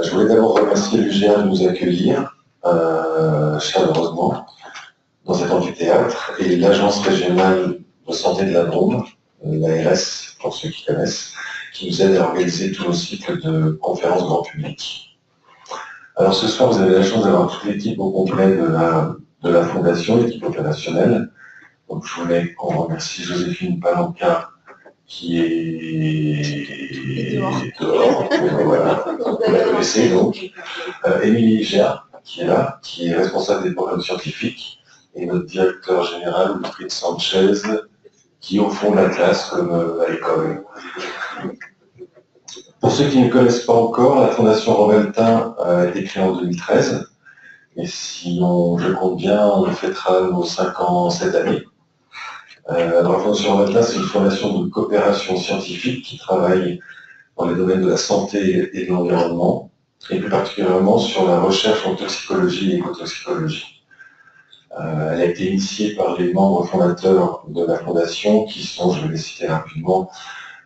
Je voulais d'abord remercier l'UGA de nous accueillir chaleureusement dans cet amphithéâtre et l'Agence régionale de santé de la Drôme, l'ARS pour ceux qui connaissent, qui nous aide à organiser tous nos cycles de conférences grand public. Alors ce soir, vous avez la chance d'avoir toute l'équipe au complet de la Fondation, l'équipe opérationnelle. Donc je voulais qu'on remercie Joséphine Palanca qui est dehors. Voilà. Vous la connaissez donc. Émilie Géard, qui est là, qui est responsable des programmes scientifiques, et notre directeur général, Wilfried Sanchez, qui est au fond de la classe, comme à l'école. Pour ceux qui ne connaissent pas encore, la Fondation Roveltin a été créée en 2013, et si je compte bien, on fêtera nos 5 ans cette année. La Fondation Roveltin, c'est une fondation de coopération scientifique qui travaille dans les domaines de la santé et de l'environnement, et plus particulièrement sur la recherche en toxicologie et écotoxicologie. Elle a été initiée par les membres fondateurs de la Fondation, qui sont, je vais les citer rapidement,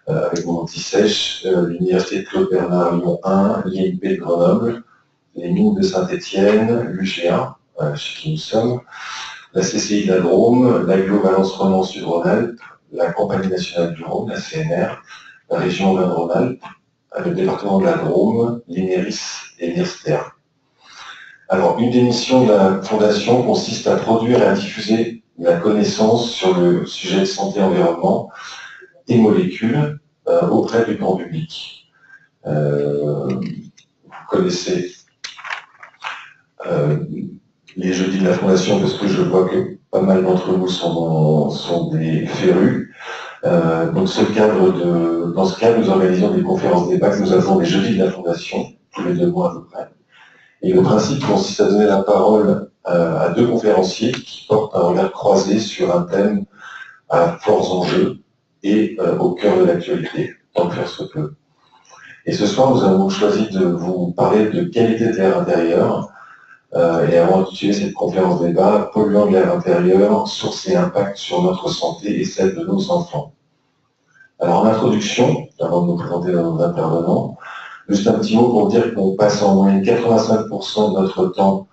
avec mon anti-sèche, l'Université de Claude Bernard Lyon 1, l'INP de Grenoble, les mines de Saint-Étienne, l'UGA, chez qui nous sommes, la CCI de la Drôme, l'Aglo Valence Ronan Sud-Rhône-Alpes, la Compagnie nationale du Rhône, la CNR, la région Auvergne-Rhône-Alpes, le département de la Drôme, l'INERIS et l'IRSTER. Alors, une des missions de la Fondation consiste à produire et à diffuser la connaissance sur le sujet de santé-environnement et molécules auprès du grand public. Vous connaissez les jeudis de la Fondation parce que je vois que pas mal d'entre vous sont des férus. Dans ce cadre, nous organisons des conférences débat que nous avons les jeudis de la Fondation, tous les 2 mois à peu près. Et le principe consiste à donner la parole à 2 conférenciers qui portent un regard croisé sur un thème à forts enjeux et au cœur de l'actualité, tant que faire se peut. Et ce soir, nous avons choisi de vous parler de qualité de l'air intérieur et avons intitulé cette conférence débat « Polluants de l'air intérieur, sources et impacts sur notre santé et celle de nos enfants ». Alors en introduction, avant de nous présenter nos intervenants, juste un petit mot pour dire qu'on passe en moyenne 85% de notre temps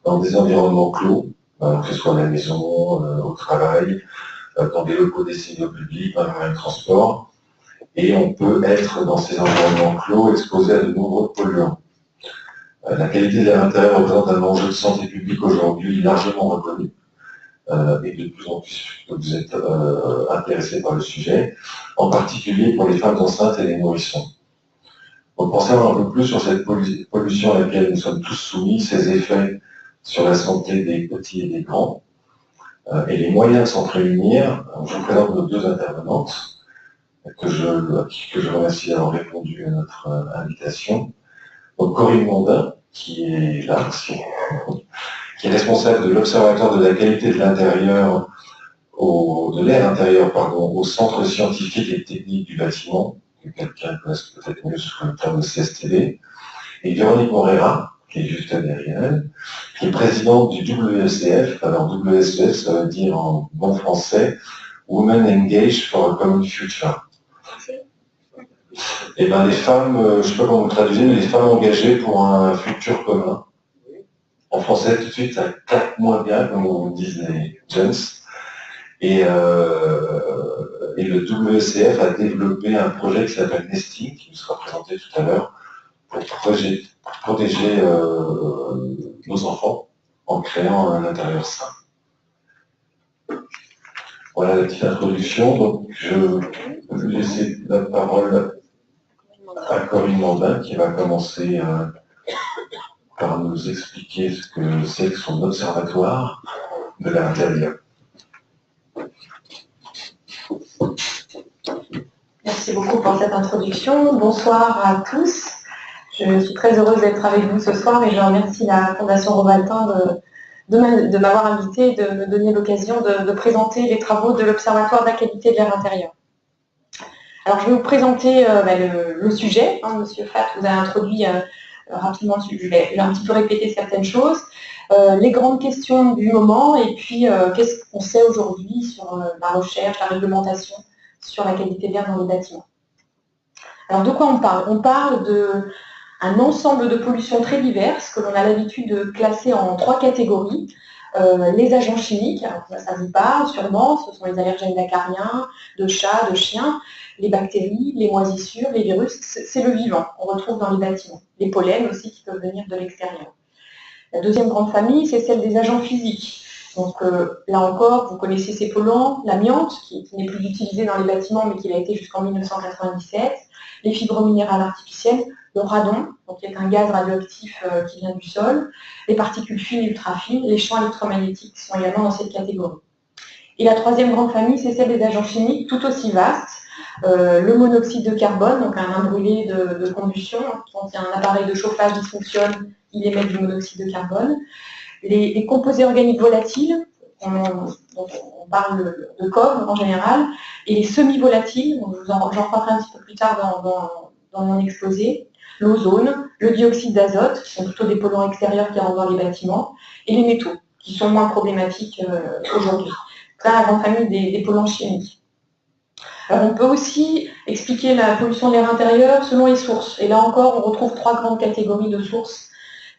dans des environnements clos, que ce soit à la maison, au travail, dans des locaux destinés au public, dans les moyens de transport, et on peut être dans ces environnements clos exposé à de nombreux polluants. La qualité de l'air intérieur représente un enjeu de santé publique aujourd'hui largement reconnu, et de plus en plus que vous êtes intéressés par le sujet, en particulier pour les femmes enceintes et les nourrissons. Donc pour savoir un peu plus sur cette pollution à laquelle nous sommes tous soumis, ses effets sur la santé des petits et des grands, et les moyens de s'en prémunir, je vous présente nos 2 intervenantes, que je remercie d'avoir répondu à notre invitation. Donc Corinne Mondin, qui est là, qui est responsable de l'Observatoire de la qualité de l'intérieur, de l'air intérieur, au Centre scientifique et technique du bâtiment, que quelqu'un connaisse peut-être mieux sous le terme de CSTD, et Véronique Morera, qui est juste derrière elle, qui est présidente du WECF. Alors WECF, ça veut dire en bon français Women Engaged for a Common Future. Et bien les femmes, je ne sais pas comment vous le traduisez, mais les femmes engagées pour un futur commun. En français, tout de suite, ça claque moins bien, comme on disent les jeunes. Et le WECF a développé un projet qui s'appelle Nesting, qui nous sera présenté tout à l'heure, pour protéger nos enfants en créant un intérieur sain. Voilà la petite introduction. Donc, je vais laisser la parole à Corinne Mondin, qui va commencer par nous expliquer ce que c'est que son observatoire de l'air intérieur. Merci beaucoup pour cette introduction. Bonsoir à tous. Je suis très heureuse d'être avec vous ce soir et je remercie la Fondation Roveltin de m'avoir invitée et de me donner l'occasion de présenter les travaux de l'Observatoire de la qualité de l'air intérieur. Alors je vais vous présenter le sujet. Monsieur Fat vous a introduit rapidement le sujet. Je vais un petit peu répéter certaines choses. Les grandes questions du moment et puis qu'est-ce qu'on sait aujourd'hui sur la recherche, la réglementation sur la qualité de l'air dans les bâtiments. Alors de quoi on parle? On parle un ensemble de pollutions très diverses que l'on a l'habitude de classer en 3 catégories. Les agents chimiques, alors ça vous parle sûrement, ce sont les allergènes d'acariens, de chats, de chiens, les bactéries, les moisissures, les virus, c'est le vivant, on retrouve dans les bâtiments. Les pollens aussi qui peuvent venir de l'extérieur. La deuxième grande famille, c'est celle des agents physiques. Donc là encore, vous connaissez ces polluants, l'amiante, qui n'est plus utilisé dans les bâtiments, mais qui l'a été jusqu'en 1997, les fibres minérales artificielles, le radon, donc qui est un gaz radioactif qui vient du sol, les particules fines et ultra-fines, les champs électromagnétiques qui sont également dans cette catégorie. Et la troisième grande famille, c'est celle des agents chimiques, tout aussi vaste, le monoxyde de carbone, donc un brûlé de combustion, quand il y a un appareil de chauffage qui fonctionne, il émet du monoxyde de carbone, les composés organiques volatiles, on parle de COV en général, et les semi-volatiles, j'en reparlerai un petit peu plus tard dans mon exposé, l'ozone, le dioxyde d'azote, qui sont plutôt des polluants extérieurs qui rentrent dans les bâtiments, et les métaux, qui sont moins problématiques aujourd'hui. C'est la grande famille des polluants chimiques. Alors on peut aussi expliquer la pollution de l'air intérieur selon les sources. Et là encore, on retrouve 3 grandes catégories de sources.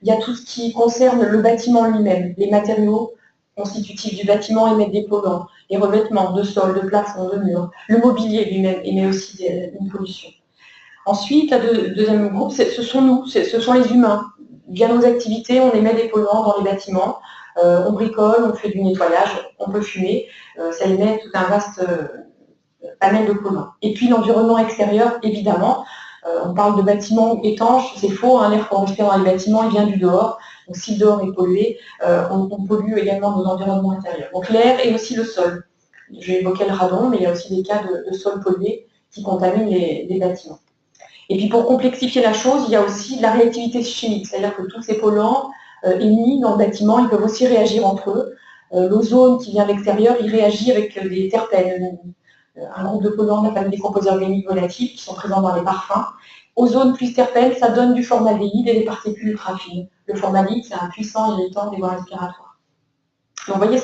Il y a tout ce qui concerne le bâtiment lui-même, les matériaux constitutifs du bâtiment émettent des polluants, les revêtements de sol, de plafond, de murs, le mobilier lui-même émet aussi une pollution. Ensuite, le deuxième groupe, ce sont nous, ce sont les humains. Via nos activités, on émet des polluants dans les bâtiments, on bricole, on fait du nettoyage, on peut fumer, ça émet tout un vaste panel de polluants. Et puis l'environnement extérieur, évidemment, on parle de bâtiments étanches, c'est faux, hein, l'air qu'on respire dans les bâtiments, il vient du dehors. Donc si le dehors est pollué, on pollue également nos environnements intérieurs. Donc l'air et aussi le sol. J'ai évoqué le radon, mais il y a aussi des cas de sol pollué qui contaminent les bâtiments. Et puis pour complexifier la chose, il y a aussi de la réactivité chimique, c'est-à-dire que tous ces polluants émis dans le bâtiment, ils peuvent aussi réagir entre eux. L'ozone qui vient de l'extérieur, il réagit avec des terpènes, un groupe de polluants qu'on appelle des composés organiques volatiles qui sont présents dans les parfums. Ozone plus terpènes, ça donne du formaldéhyde et des particules ultra fines. Le formaldéhyde, c'est un puissant irritant des voies respiratoires. Donc vous voyez,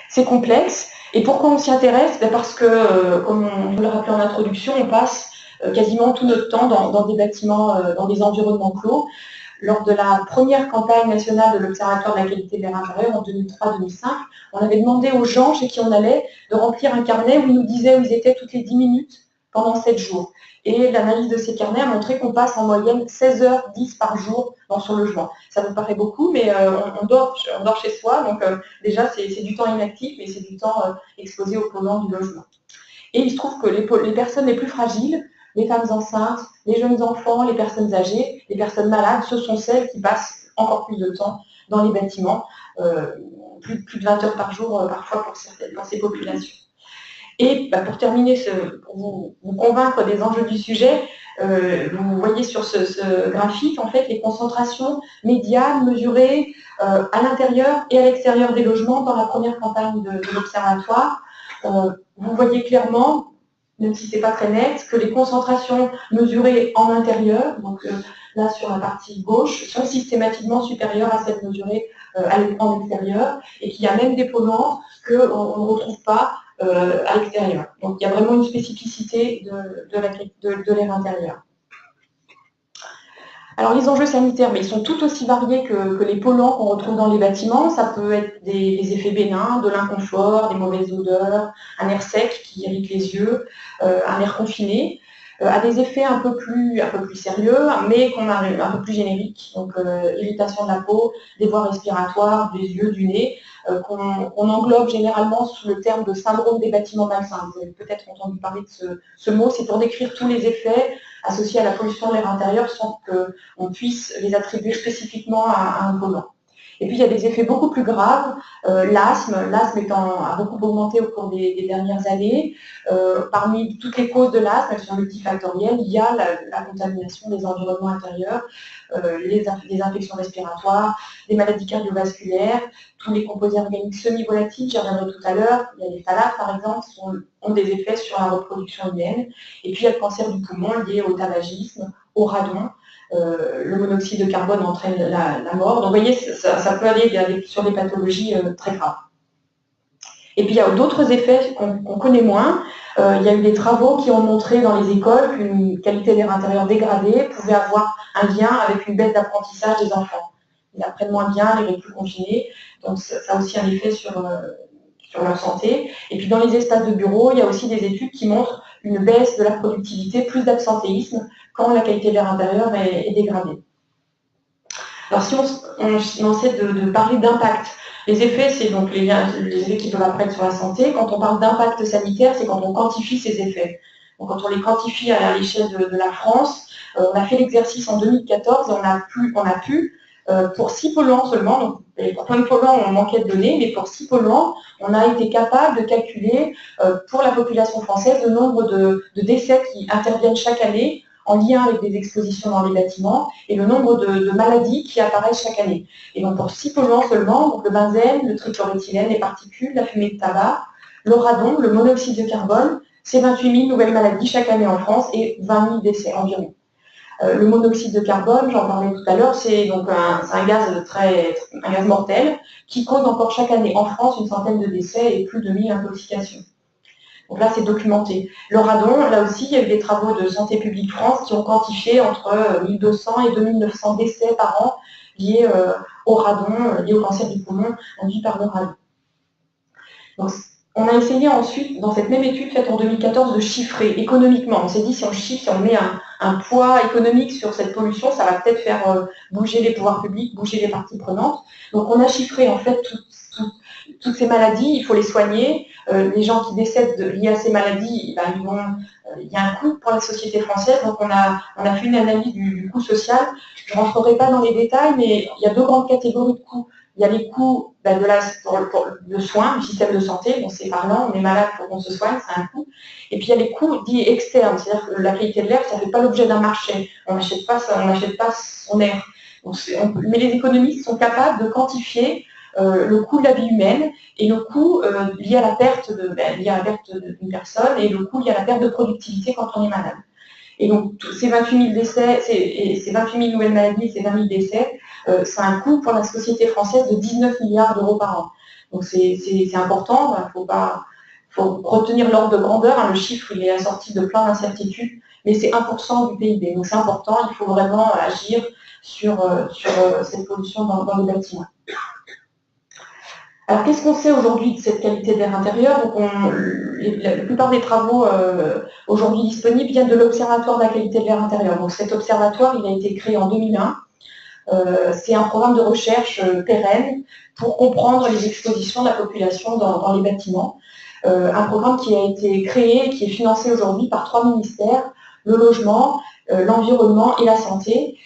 c'est complexe. Et pourquoi on s'y intéresse? Parce que, comme on vous l'a rappelé en introduction, on passe quasiment tout notre temps dans des bâtiments, dans des environnements clos. Lors de la première campagne nationale de l'Observatoire de la qualité de l'air intérieur en 2003-2005, on avait demandé aux gens chez qui on allait de remplir un carnet où ils nous disaient où ils étaient toutes les 10 minutes pendant 7 jours. Et l'analyse de ces carnets a montré qu'on passe en moyenne 16h10 par jour dans son logement. Ça vous paraît beaucoup, mais on dort chez soi, donc déjà c'est du temps inactif, mais c'est du temps exposé aux polluants du logement. Et il se trouve que les personnes les plus fragiles, les femmes enceintes, les jeunes enfants, les personnes âgées, les personnes malades, ce sont celles qui passent encore plus de temps dans les bâtiments, plus de 20 heures par jour parfois pour ces populations. Et pour terminer, pour vous convaincre des enjeux du sujet, vous voyez sur ce graphique en fait les concentrations médianes mesurées à l'intérieur et à l'extérieur des logements dans la première campagne de l'Observatoire. Vous voyez clairement, même si ce n'est pas très net, que les concentrations mesurées en intérieur, donc là sur la partie gauche, sont systématiquement supérieures à celles mesurées en extérieur, et qu'il y a même des polluants qu'on ne retrouve pas à l'extérieur. Donc il y a vraiment une spécificité de l'air intérieur. Alors les enjeux sanitaires, mais ils sont tout aussi variés que les polluants qu'on retrouve dans les bâtiments. Ça peut être des effets bénins, de l'inconfort, des mauvaises odeurs, un air sec qui irrite les yeux, un air confiné, à des effets un peu plus sérieux, mais qu'on a un peu plus génériques. Donc irritation de la peau, des voies respiratoires, des yeux, du nez, qu'on englobe généralement sous le terme de syndrome des bâtiments malsains. Vous avez peut-être entendu parler de ce mot, c'est pour décrire tous les effets associés à la pollution de l'air intérieur sans qu'on puisse les attribuer spécifiquement à un polluant. Et puis il y a des effets beaucoup plus graves, l'asthme a beaucoup augmenté au cours des dernières années. Parmi toutes les causes de l'asthme, elles sont multifactorielles, il y a la contamination des environnements intérieurs, les infections respiratoires, des maladies cardiovasculaires, tous les composés organiques semi-volatiles, j'y reviendrai tout à l'heure, il y a les phtalates par exemple, qui ont des effets sur la reproduction humaine, et puis il y a le cancer du poumon lié au tabagisme, au radon. Le monoxyde de carbone entraîne la mort. Donc vous voyez, ça peut aller sur des pathologies très graves. Et puis il y a d'autres effets qu'on connaît moins. Il y a eu des travaux qui ont montré dans les écoles qu'une qualité d'air intérieur dégradée pouvait avoir un lien avec une baisse d'apprentissage des enfants. Ils apprennent moins bien, ils restent plus confinés, donc ça a aussi un effet sur leur santé. Et puis dans les espaces de bureau, il y a aussi des études qui montrent une baisse de la productivité, plus d'absentéisme quand la qualité de l'air intérieur est dégradée. Alors si on essaie de parler d'impact, les effets, c'est donc les effets qui peuvent apparaître sur la santé. Quand on parle d'impact sanitaire, c'est quand on quantifie ces effets. Donc quand on les quantifie à l'échelle de la France, on a fait l'exercice en 2014 et on a pu pour 6 polluants seulement, donc pour plein de polluants on manquait de données, mais pour 6 polluants, on a été capable de calculer pour la population française le nombre de décès qui interviennent chaque année en lien avec des expositions dans les bâtiments et le nombre de maladies qui apparaissent chaque année. Et donc pour 6 polluants seulement, donc le benzène, le trichloroéthylène, les particules, la fumée de tabac, le radon, le monoxyde de carbone, c'est 28 000 nouvelles maladies chaque année en France et 20 000 décès environ. Le monoxyde de carbone, j'en parlais tout à l'heure, c'est donc un gaz mortel qui cause encore chaque année en France une centaine de décès et plus de 1000 intoxications. Donc là, c'est documenté. Le radon, là aussi, il y a eu des travaux de Santé publique France qui ont quantifié entre 1200 et 2900 décès par an liés au radon, liés au cancer du poumon induit par le radon. Donc, on a essayé ensuite, dans cette même étude faite en 2014, de chiffrer économiquement. On s'est dit, si on chiffre, si on met un poids économique sur cette pollution, ça va peut-être faire bouger les pouvoirs publics, bouger les parties prenantes. Donc on a chiffré en fait toutes ces maladies, il faut les soigner. Les gens qui décèdent liés à ces maladies, il y a un coût pour la société française. Donc on a fait une analyse du coût social. Je ne rentrerai pas dans les détails, mais il y a 2 grandes catégories de coûts. Il y a les coûts de soins, du système de santé, bon, c'est parlant, on est malade pour qu'on se soigne, c'est un coût. Et puis il y a les coûts dits externes, c'est-à-dire que la qualité de l'air, ça ne fait pas l'objet d'un marché. On n'achète pas son air. Donc, mais les économistes sont capables de quantifier le coût de la vie humaine et le coût lié à la perte d'une personne et le coût lié à la perte de productivité quand on est malade. Et donc, ces 28 000 décès, ces 28 000 nouvelles maladies et ces 20 000 décès, c'est un coût pour la société française de 19 milliards d'euros par an. Donc, c'est important, faut retenir l'ordre de grandeur. Hein, le chiffre, il est assorti de plein d'incertitudes, mais c'est 1% du PIB. Donc, c'est important, il faut vraiment agir sur cette pollution dans les bâtiments. Alors, qu'est-ce qu'on sait aujourd'hui de cette qualité de l'air intérieur? Donc, la plupart des travaux aujourd'hui disponibles viennent de l'Observatoire de la qualité de l'air intérieur. Donc, cet observatoire, il a été créé en 2001. C'est un programme de recherche pérenne pour comprendre les expositions de la population dans les bâtiments. Un programme qui a été créé, qui est financé aujourd'hui par 3 ministères, le logement, l'environnement et la santé,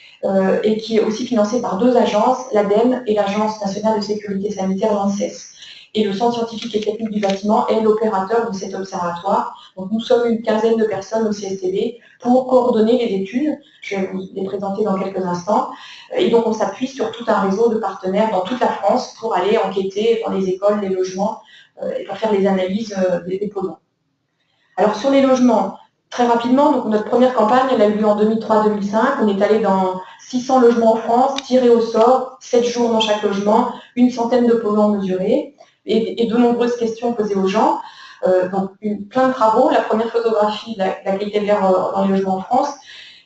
et qui est aussi financé par 2 agences, l'ADEME et l'Agence nationale de sécurité sanitaire, l'ANSES. Et le Centre scientifique et technique du bâtiment est l'opérateur de cet observatoire. Donc nous sommes une quinzaine de personnes au CSTB pour coordonner les études. Je vais vous les présenter dans quelques instants. Et donc on s'appuie sur tout un réseau de partenaires dans toute la France pour aller enquêter dans les écoles, les logements, et pour faire les analyses des polluants. Alors sur les logements, très rapidement, donc notre première campagne, elle a eu lieu en 2003-2005. On est allé dans 600 logements en France, tirés au sort, 7 jours dans chaque logement, une centaine de polluants mesurés et de nombreuses questions posées aux gens. Donc plein de travaux. La première photographie de la qualité de l'air dans les logements en France.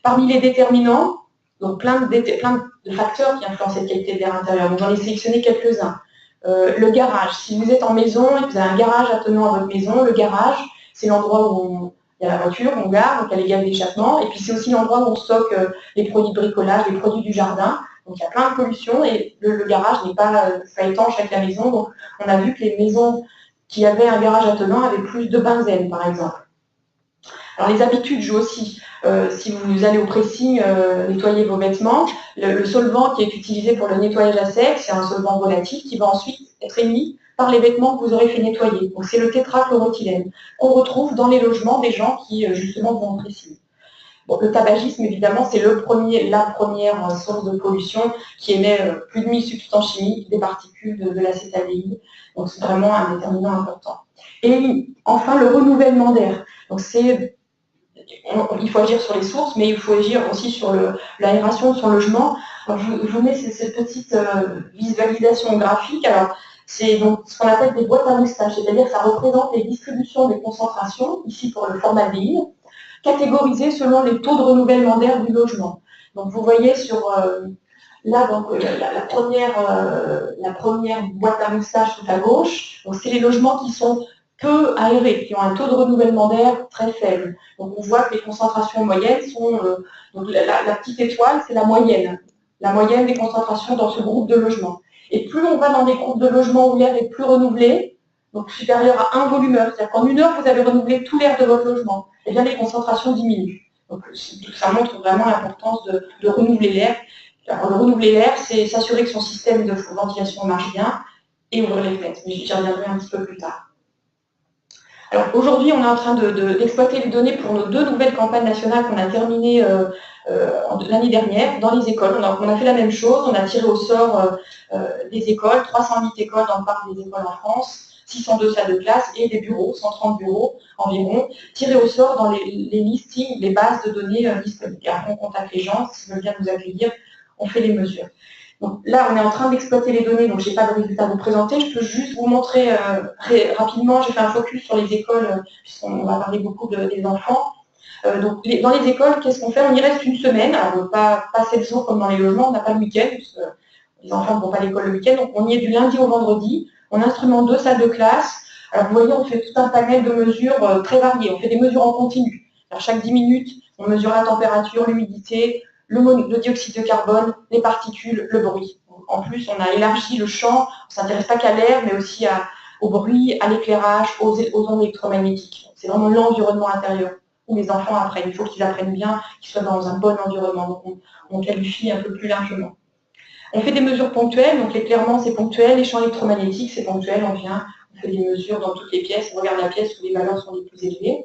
Parmi les déterminants, donc plein de facteurs qui influencent cette qualité de l'air intérieur. Donc j'en ai sélectionné quelques-uns. Le garage. Si vous êtes en maison et que vous avez un garage attenant à votre maison, le garage, c'est l'endroit où il y a la voiture, on gare, donc il y a les gaines d'échappement, et puis c'est aussi l'endroit où on stocke les produits de bricolage, les produits du jardin. Donc il y a plein de pollution et le garage n'est pas étanche avec la maison. Donc on a vu que les maisons qui avaient un garage attenant avaient plus de benzène, par exemple. Alors les habitudes jouent aussi. Si vous allez au pressing nettoyer vos vêtements, le solvant qui est utilisé pour le nettoyage à sec, c'est un solvant volatile qui va ensuite être émis par les vêtements que vous aurez fait nettoyer. Donc c'est le tétrachloroéthylène qu'on retrouve dans les logements des gens qui justement vont au pressing. Bon, le tabagisme, évidemment, c'est la première source de pollution qui émet plus de 1000 substances chimiques, des particules de l'acétaldéhyde. Donc c'est vraiment un déterminant important. Et enfin, le renouvellement d'air. Donc il faut agir sur les sources, mais il faut agir aussi sur l'aération de son logement. Alors, je vous mets cette petite visualisation graphique. Alors, C'est donc ce qu'on appelle des boîtes à moustaches, c'est-à-dire que ça représente les distributions des concentrations, ici pour le formaldéhyde, catégorisées selon les taux de renouvellement d'air du logement. Donc vous voyez sur là donc la première boîte à moustaches tout à gauche, donc c'est les logements qui sont peu aérés, qui ont un taux de renouvellement d'air très faible. Donc on voit que les concentrations moyennes sont donc la petite étoile, c'est la moyenne des concentrations dans ce groupe de logements. Et plus on va dans des groupes de logements où l'air est plus renouvelé, donc supérieur à 1 volumeur, c'est-à-dire qu'en 1 heure, vous avez renouvelé tout l'air de votre logement, et bien les concentrations diminuent. Donc ça montre vraiment l'importance de renouveler l'air. Alors, renouveler l'air, c'est s'assurer que son système de ventilation marche bien et ouvrir les fenêtres. Mais j'y reviendrai un petit peu plus tard. Alors aujourd'hui, on est en train d'exploiter les données pour nos 2 nouvelles campagnes nationales qu'on a terminées l'année dernière dans les écoles. On a fait la même chose, on a tiré au sort des écoles, 308 écoles dans le parc des écoles en France, 602 salles de classe et des bureaux, 130 bureaux environ, tirés au sort dans les listings, les bases de données disponibles. On contacte les gens, s'ils veulent bien nous accueillir, on fait les mesures. Donc là, on est en train d'exploiter les données, donc je n'ai pas de résultats à vous présenter. Je peux juste vous montrer rapidement, j'ai fait un focus sur les écoles, puisqu'on va parler beaucoup des enfants. Donc dans les écoles, qu'est-ce qu'on fait? On y reste une semaine, alors pas 7 jours comme dans les logements, on n'a pas le week-end, puisque les enfants ne vont pas à l'école le week-end, donc on y est du lundi au vendredi. On instrumente 2 salles de classe. Alors vous voyez, on fait tout un panel de mesures très variées. On fait des mesures en continu. Alors, chaque 10 minutes, on mesure la température, l'humidité, le dioxyde de carbone, les particules, le bruit. En plus, on a élargi le champ, on ne s'intéresse pas qu'à l'air, mais aussi au bruit, à l'éclairage, aux ondes électromagnétiques. C'est vraiment l'environnement intérieur où les enfants apprennent. Il faut qu'ils apprennent bien, qu'ils soient dans un bon environnement. Donc on qualifie un peu plus largement. On fait des mesures ponctuelles, donc l'éclairement c'est ponctuel, les champs électromagnétiques c'est ponctuel, on fait des mesures dans toutes les pièces, on regarde la pièce où les valeurs sont les plus élevées.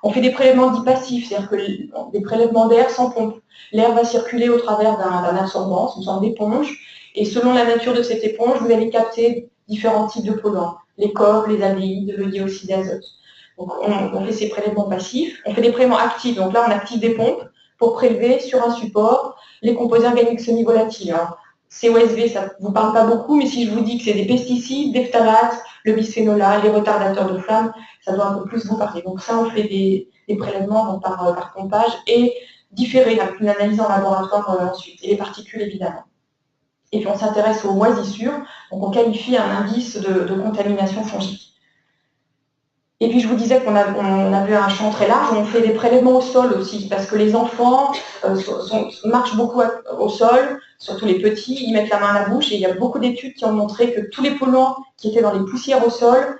On fait des prélèvements dits passifs, c'est-à-dire que des prélèvements d'air sans pompe. L'air va circuler au travers d'un absorbant, c'est une sorte d'éponge, et selon la nature de cette éponge, vous allez capter différents types de polluants, les corps, les aldéhydes, le dioxyde d'azote. Donc on fait ces prélèvements passifs. On fait des prélèvements actifs, donc là on active des pompes pour prélever sur un support les composés organiques semi-volatiles. Alors, COSV, ça ne vous parle pas beaucoup, mais si je vous dis que c'est des pesticides, des phtalates, le bisphénol A, les retardateurs de flamme, ça doit un peu plus vous parler. Donc ça, on fait des prélèvements donc par pompage et différés avec une analyse en laboratoire ensuite, et les particules évidemment. Et puis on s'intéresse aux moisissures, donc on qualifie un indice de contamination fongique. Et puis je vous disais qu'on avait un champ très large, on fait des prélèvements au sol aussi, parce que les enfants marchent beaucoup au sol, surtout les petits, ils mettent la main à la bouche, et il y a beaucoup d'études qui ont montré que tous les polluants qui étaient dans les poussières au sol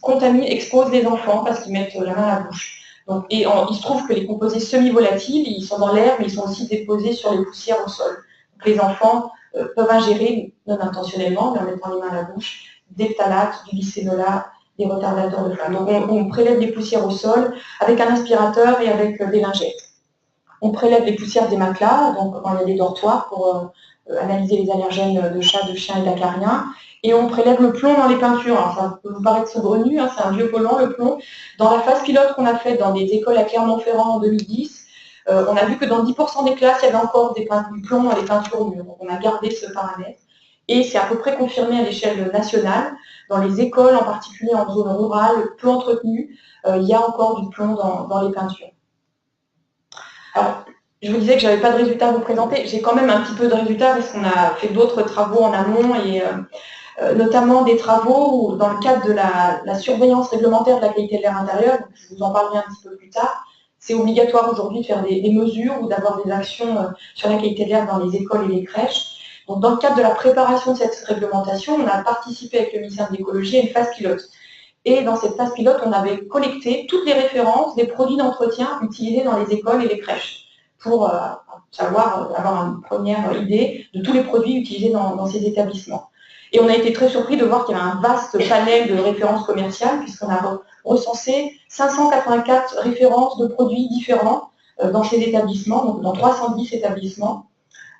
contaminent, exposent les enfants parce qu'ils mettent la main à la bouche. Donc, il se trouve que les composés semi-volatiles, ils sont dans l'air, mais ils sont aussi déposés sur les poussières au sol. Donc, les enfants peuvent ingérer, non intentionnellement, mais en mettant les mains à la bouche, des phtalates, du bisphénol A, des retardateurs de flamme. Donc on prélève des poussières au sol avec un aspirateur et avec des lingettes. On prélève les poussières des matelas, donc quand il y a des dortoirs pour analyser les allergènes de chats, de chiens et d'acariens. Et on prélève le plomb dans les peintures. Alors, ça peut vous paraître saugrenu, hein, c'est un vieux polluant, le plomb. Dans la phase pilote qu'on a faite dans des écoles à Clermont-Ferrand en 2010, on a vu que dans 10% des classes, il y avait encore du plomb dans les peintures au mur. Donc on a gardé ce paramètre. Et c'est à peu près confirmé à l'échelle nationale. Dans les écoles, en particulier en zone rurale, peu entretenue, il y a encore du plomb dans les peintures. Alors, je vous disais que je n'avais pas de résultats à vous présenter. J'ai quand même un petit peu de résultats parce qu'on a fait d'autres travaux en amont et notamment des travaux où, dans le cadre de la surveillance réglementaire de la qualité de l'air intérieur, je vous en parlerai un petit peu plus tard, c'est obligatoire aujourd'hui de faire des mesures ou d'avoir des actions sur la qualité de l'air dans les écoles et les crèches. Donc, dans le cadre de la préparation de cette réglementation, on a participé avec le ministère de l'écologie à une phase pilote. Et dans cette phase pilote, on avait collecté toutes les références des produits d'entretien utilisés dans les écoles et les crèches pour avoir une première idée de tous les produits utilisés dans ces établissements. Et on a été très surpris de voir qu'il y avait un vaste panel de références commerciales puisqu'on a recensé 584 références de produits différents dans ces établissements, donc dans 310 établissements.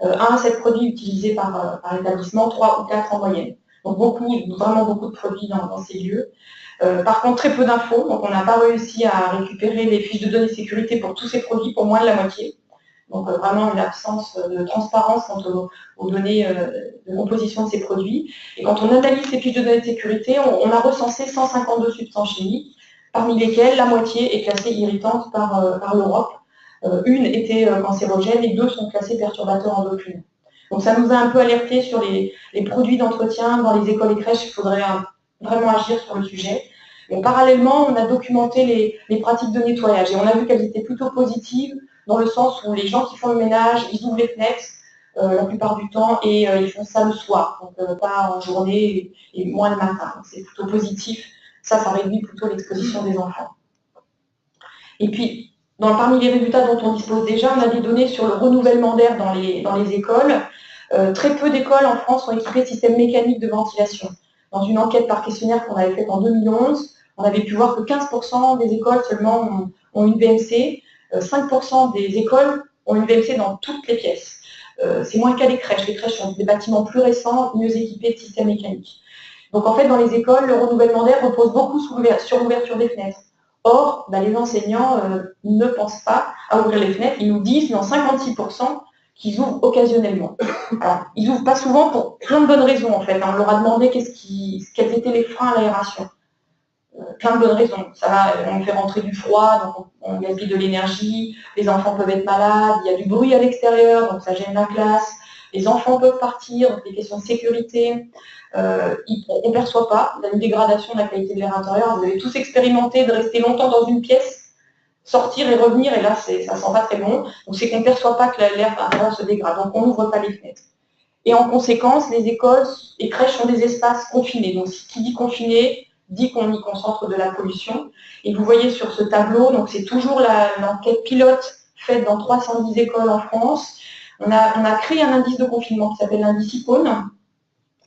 1 à 7 produits utilisés par établissement, 3 ou 4 en moyenne. Donc vraiment beaucoup de produits dans ces lieux. Par contre, très peu d'infos, donc on n'a pas réussi à récupérer les fiches de données sécurité pour tous ces produits, pour moins de la moitié. Donc vraiment une absence de transparence quant aux données de composition de ces produits. Et quand on analyse ces fiches de données de sécurité, on a recensé 152 substances chimiques, parmi lesquelles la moitié est classée irritante par l'Europe. Une était cancérogène et 2 sont classées perturbateurs endocriniens. Donc ça nous a un peu alerté sur les produits d'entretien dans les écoles et crèches. Il faudrait vraiment agir sur le sujet. Bon, parallèlement, on a documenté les pratiques de nettoyage et on a vu qu'elles étaient plutôt positives dans le sens où les gens qui font le ménage, ils ouvrent les fenêtres la plupart du temps et ils font ça le soir, donc pas en journée et moins le matin. Donc c'est plutôt positif. Ça réduit plutôt l'exposition des enfants. Et puis, parmi les résultats dont on dispose déjà, on a des données sur le renouvellement d'air dans les écoles. Très peu d'écoles en France sont équipées de systèmes mécaniques de ventilation. Dans une enquête par questionnaire qu'on avait faite en 2011, on avait pu voir que 15% des écoles seulement ont une VMC, 5% des écoles ont une VMC dans toutes les pièces. C'est moins le cas des crèches. Les crèches sont des bâtiments plus récents, mieux équipés de systèmes mécaniques. Donc en fait, dans les écoles, le renouvellement d'air repose beaucoup sur l'ouverture des fenêtres. Or, les enseignants ne pensent pas à ouvrir les fenêtres. Ils nous disent, dans 56%, qu'ils ouvrent occasionnellement. Alors, ils n'ouvrent pas souvent pour plein de bonnes raisons, en fait. On leur a demandé quels étaient les freins à l'aération. Plein de bonnes raisons. On fait rentrer du froid, donc on gaspille de l'énergie, les enfants peuvent être malades, il y a du bruit à l'extérieur, donc ça gêne la classe, les enfants peuvent partir, donc des questions de sécurité. On ne perçoit pas une dégradation de la qualité de l'air intérieur. Vous avez tous expérimenté de rester longtemps dans une pièce, sortir et revenir, et là, ça ne sent pas très bon. Donc c'est qu'on ne perçoit pas que l'air intérieur se dégrade, donc on n'ouvre pas les fenêtres. Et en conséquence, les écoles et crèches sont des espaces confinés. Donc qui dit confiné, dit qu'on y concentre de la pollution. Et vous voyez sur ce tableau, donc c'est toujours l'enquête pilote faite dans 310 écoles en France. On a créé un indice de confinement qui s'appelle l'indice IPON,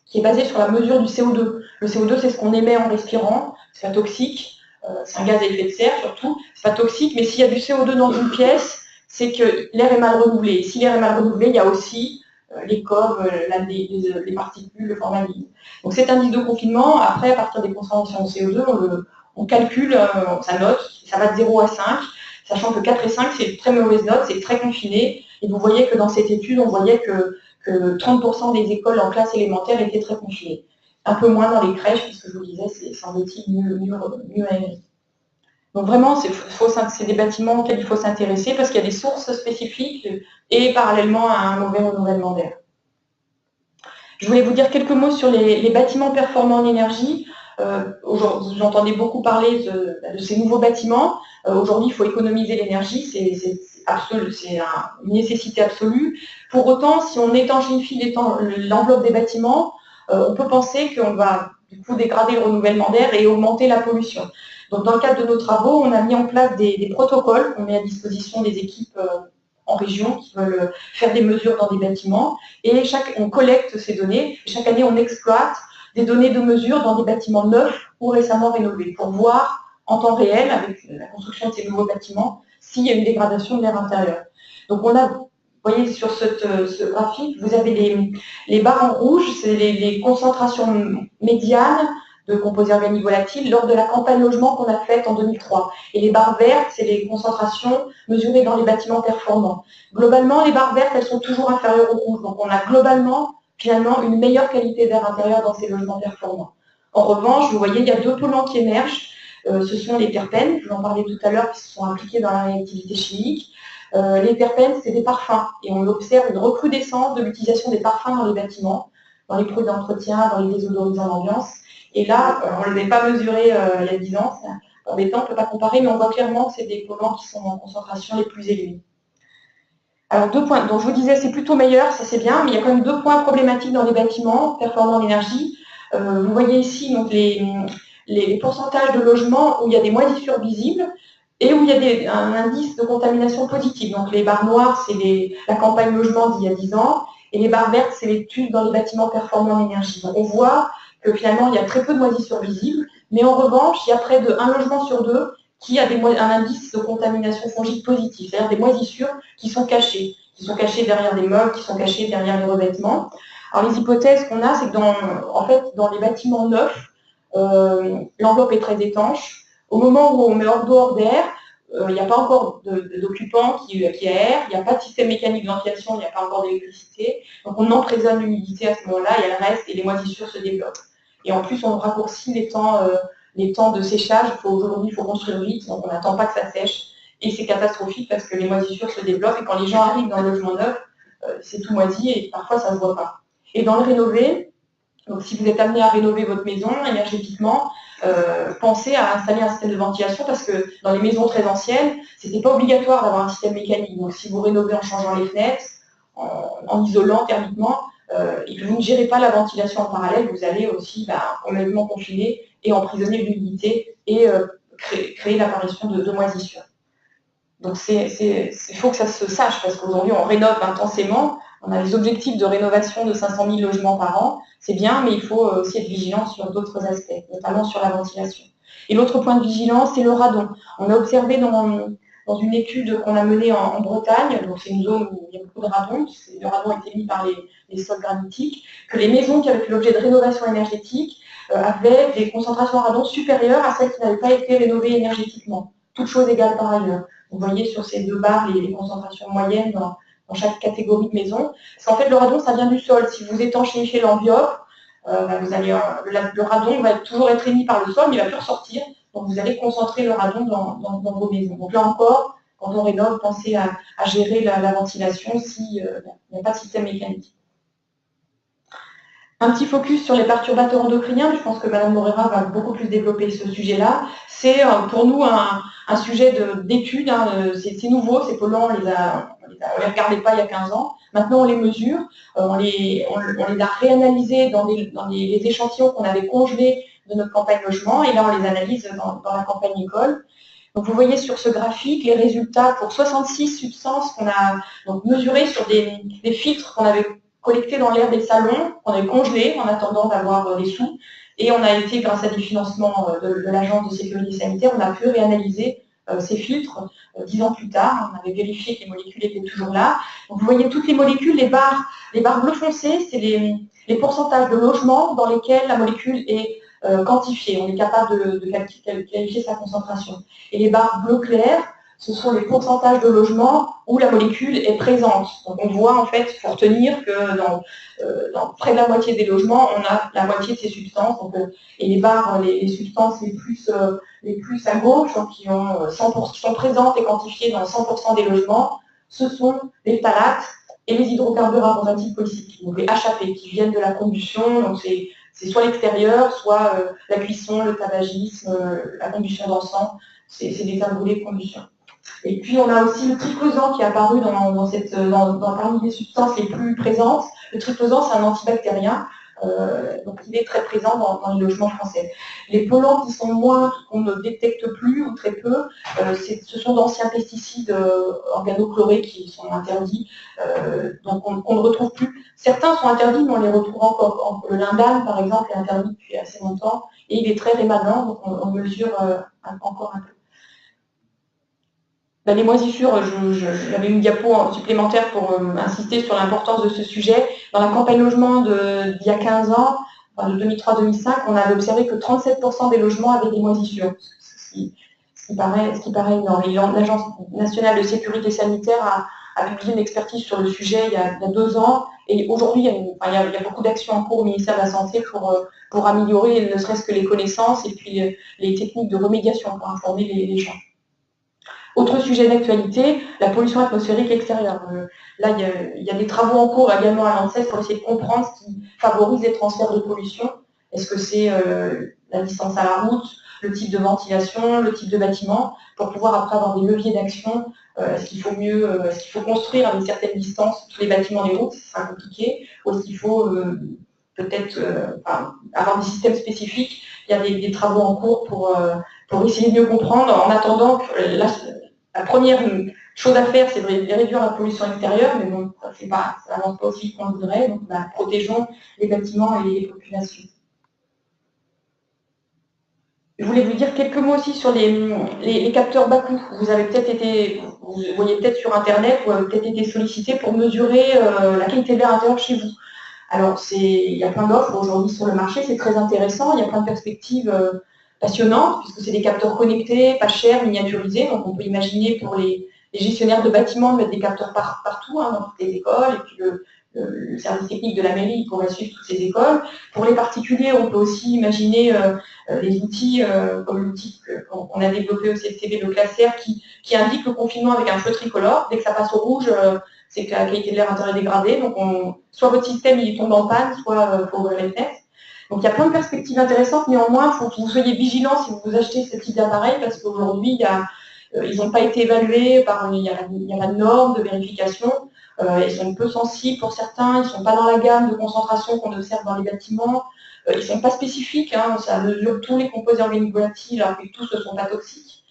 qui est basé sur la mesure du CO2. Le CO2, c'est ce qu'on émet en respirant, c'est pas toxique, c'est un gaz à effet de serre surtout, c'est pas toxique, mais s'il y a du CO2 dans une pièce, c'est que l'air est mal renouvelé. Et si l'air est mal renouvelé, il y a aussi les coves, les particules, le formaldehyde. Donc cet indice de confinement, après, à partir des concentrations de CO2, on calcule sa note, ça va de 0 à 5, sachant que 4 et 5, c'est une très mauvaise note, c'est très confiné. Et vous voyez que dans cette étude, on voyait que 30% des écoles en classe élémentaire étaient très confinées. Un peu moins dans les crèches, puisque je vous le disais, c'est semble-t-il mieux aéré. Donc vraiment, c'est des bâtiments auxquels il faut s'intéresser parce qu'il y a des sources spécifiques et parallèlement à un mauvais renouvellement d'air. Je voulais vous dire quelques mots sur les bâtiments performants en énergie. Vous entendez beaucoup parler de ces nouveaux bâtiments. Aujourd'hui, il faut économiser l'énergie, c'est une nécessité absolue. Pour autant, si on étanchéifie l'enveloppe des bâtiments, on peut penser qu'on va du coup dégrader le renouvellement d'air et augmenter la pollution. Donc, dans le cadre de nos travaux, on a mis en place des protocoles qu'on met à disposition des équipes en région qui veulent faire des mesures dans des bâtiments. Et on collecte ces données. Chaque année, on exploite des données de mesure dans des bâtiments neufs ou récemment rénovés pour voir en temps réel, avec la construction de ces nouveaux bâtiments, s'il y a une dégradation de l'air intérieur. Donc, vous voyez sur ce graphique, vous avez les barres en rouge, c'est les concentrations médianes de composés organiques volatiles lors de la campagne logement qu'on a faite en 2003. Et les barres vertes, c'est les concentrations mesurées dans les bâtiments performants. Globalement, les barres vertes, elles sont toujours inférieures aux rouges. Donc on a globalement, finalement, une meilleure qualité d'air intérieur dans ces logements performants. En revanche, vous voyez, il y a 2 polluants qui émergent. Ce sont les terpènes, je vous en parlais tout à l'heure, qui sont impliqués dans la réactivité chimique. Les terpènes, c'est des parfums. Et on observe une recrudescence de l'utilisation des parfums dans les bâtiments, dans les produits d'entretien, dans les désodorisants d'ambiance. Et là, on ne les avait pas mesurés il y a 10 ans, c'est embêtant, on ne peut pas comparer, mais on voit clairement que c'est des polluants qui sont en concentration les plus élevées. Alors 2 points, donc je vous disais c'est plutôt meilleur, ça c'est bien, mais il y a quand même 2 points problématiques dans les bâtiments performants en énergie. Vous voyez ici donc, les pourcentages de logements où il y a des moisissures visibles et où il y a un indice de contamination positive. Donc les barres noires, c'est la campagne logement d'il y a 10 ans, et les barres vertes, c'est l'étude dans les bâtiments performants en énergie. Donc on voit que finalement, il y a très peu de moisissures visibles, mais en revanche, il y a près de 1 logement sur 2 qui a un indice de contamination fongique positif, c'est-à-dire des moisissures qui sont cachées derrière des meubles, qui sont cachées derrière les revêtements. Alors les hypothèses qu'on a, c'est que dans les bâtiments neufs, l'enveloppe est très étanche. Au moment où on met hors dehors d'air, il n'y a pas encore d'occupants qui aèrent, il n'y a pas de système mécanique de ventilation, il n'y a pas encore d'électricité. Donc on emprisonne l'humidité à ce moment-là, et elle reste et les moisissures se développent. Et en plus, on raccourcit les temps de séchage. Aujourd'hui, il faut construire vite, donc on n'attend pas que ça sèche. Et c'est catastrophique parce que les moisissures se développent et quand les gens arrivent dans le logement neuf, c'est tout moisi et parfois ça ne se voit pas. Et dans le rénové, donc si vous êtes amené à rénover votre maison énergétiquement, pensez à installer un système de ventilation parce que dans les maisons très anciennes, c'était pas obligatoire d'avoir un système mécanique. Donc si vous rénovez en changeant les fenêtres, en isolant thermiquement, et que vous ne gérez pas la ventilation en parallèle, vous allez aussi complètement confiner et emprisonner l'humidité et créer l'apparition de moisissures. Donc il faut que ça se sache, parce qu'aujourd'hui on rénove intensément, on a les objectifs de rénovation de 500 000 logements par an, c'est bien, mais il faut aussi être vigilant sur d'autres aspects, notamment sur la ventilation. Et l'autre point de vigilance, c'est le radon. On a observé dans une étude qu'on a menée en Bretagne, donc c'est une zone où il y a beaucoup de radon, le radon est émis par les sols granitiques, que les maisons qui avaient fait l'objet de rénovation énergétique avaient des concentrations de radon supérieures à celles qui n'avaient pas été rénovées énergétiquement, toutes choses égales par ailleurs. Vous voyez sur ces deux barres les concentrations moyennes dans chaque catégorie de maison. Parce qu'en fait, le radon, ça vient du sol. Si vous étanchéifiez l'enveloppe, le radon va toujours être émis par le sol, mais il ne va plus ressortir. Donc vous allez concentrer le radon dans vos maisons. Donc là encore, quand on rénove, pensez à gérer la ventilation s'il n'y a pas de système mécanique. Un petit focus sur les perturbateurs endocriniens. Je pense que Mme Morera va beaucoup plus développer ce sujet-là. C'est pour nous un sujet d'étude. C'est nouveau, ces polluants, on les regardait pas il y a 15 ans. Maintenant, on les mesure. On les a réanalysés dans les échantillons qu'on avait congelés de notre campagne logement. Et là, on les analyse dans la campagne école. Donc, vous voyez sur ce graphique les résultats pour 66 substances qu'on a mesurées sur des filtres qu'on avait collectés dans l'air des salons, qu'on avait congelés en attendant d'avoir des sous. Et on a été, grâce à des financements de l'Agence de sécurité sanitaire, on a pu réanalyser ces filtres 10 ans plus tard. On avait vérifié que les molécules étaient toujours là. Donc, vous voyez toutes les molécules, les barres bleu foncé, c'est les pourcentages de logements dans lesquels la molécule est quantifiée. On est capable de qualifier sa concentration. Et les barres bleu clair, ce sont les pourcentages de logements où la molécule est présente. Donc on voit en fait, pour tenir que dans près de la moitié des logements, on a la moitié de ces substances. Donc, et les barres, les substances les plus à gauche, donc, qui sont présentes et quantifiées dans 100% des logements, ce sont les phtalates et les hydrocarbures aromatiques polycycliques, donc les HAP, qui viennent de la combustion. Donc c'est soit l'extérieur, soit la cuisson, le tabagisme, la combustion d'encens. C'est des termes brûlés de combustion. Et puis on a aussi le triclosan qui est apparu parmi les substances les plus présentes. Le triclosan, c'est un antibactérien, donc il est très présent dans les logements français. Les polluants qui sont qu'on ne détecte plus ou très peu, ce sont d'anciens pesticides organochlorés qui sont interdits, donc on ne retrouve plus. Certains sont interdits, mais on les retrouve encore. Le lindane, par exemple, est interdit depuis assez longtemps, et il est très rémanent, donc on mesure encore un peu. Les moisissures, j'avais une diapo supplémentaire pour insister sur l'importance de ce sujet. Dans la campagne logement d'il y a 15 ans, enfin de 2003-2005, on avait observé que 37% des logements avaient des moisissures, ce qui paraît énorme. L'Agence nationale de sécurité sanitaire a publié une expertise sur le sujet il y a 2 ans, et aujourd'hui il y a beaucoup d'actions en cours au ministère de la Santé pour améliorer ne serait-ce que les connaissances et puis les techniques de remédiation pour informer les gens. Autre sujet d'actualité, la pollution atmosphérique extérieure. Là, il y a des travaux en cours également à l'ANSES pour essayer de comprendre ce qui favorise les transferts de pollution. Est-ce que c'est la distance à la route, le type de ventilation, le type de bâtiment, pour pouvoir après avoir des leviers d'action. Est-ce qu'il faut construire à une certaine distance tous les bâtiments des routes, c'est compliqué, ou est-ce qu'il faut peut-être avoir des systèmes spécifiques. Il y a des travaux en cours pour essayer de mieux comprendre. En attendant, la première chose à faire, c'est de réduire la pollution extérieure, mais bon, ça n'avance pas aussi vite qu'on voudrait. Donc, protégeons les bâtiments et les populations. Je voulais vous dire quelques mots aussi sur les capteurs bas coût. Vous voyez peut-être sur Internet, vous avez peut-être été sollicité pour mesurer la qualité de l'air intérieur chez vous. Alors, il y a plein d'offres aujourd'hui sur le marché, c'est très intéressant, il y a plein de perspectives passionnante, puisque c'est des capteurs connectés, pas chers, miniaturisés. Donc on peut imaginer pour les gestionnaires de bâtiments de mettre des capteurs partout, hein, dans toutes les écoles, et puis le service technique de la mairie pourrait suivre toutes ces écoles. Pour les particuliers, on peut aussi imaginer des outils comme l'outil qu'on a développé au CFTV, le Classer, qui indique le confinement avec un feu tricolore. Dès que ça passe au rouge, c'est que la qualité de l'air intérieur est dégradée. Donc soit votre système il tombe en panne, soit il faut ouvrir les fenêtres. Donc il y a plein de perspectives intéressantes, néanmoins, il faut que vous soyez vigilants si vous achetez ce type d'appareil, parce qu'aujourd'hui, ils n'ont pas été évalués, il y a la norme de vérification, ils sont peu sensibles pour certains, ils ne sont pas dans la gamme de concentration qu'on observe dans les bâtiments, ils ne sont pas spécifiques, hein, ça mesure tous les composés organiques volatiles, alors que tous ne sont pas toxiques.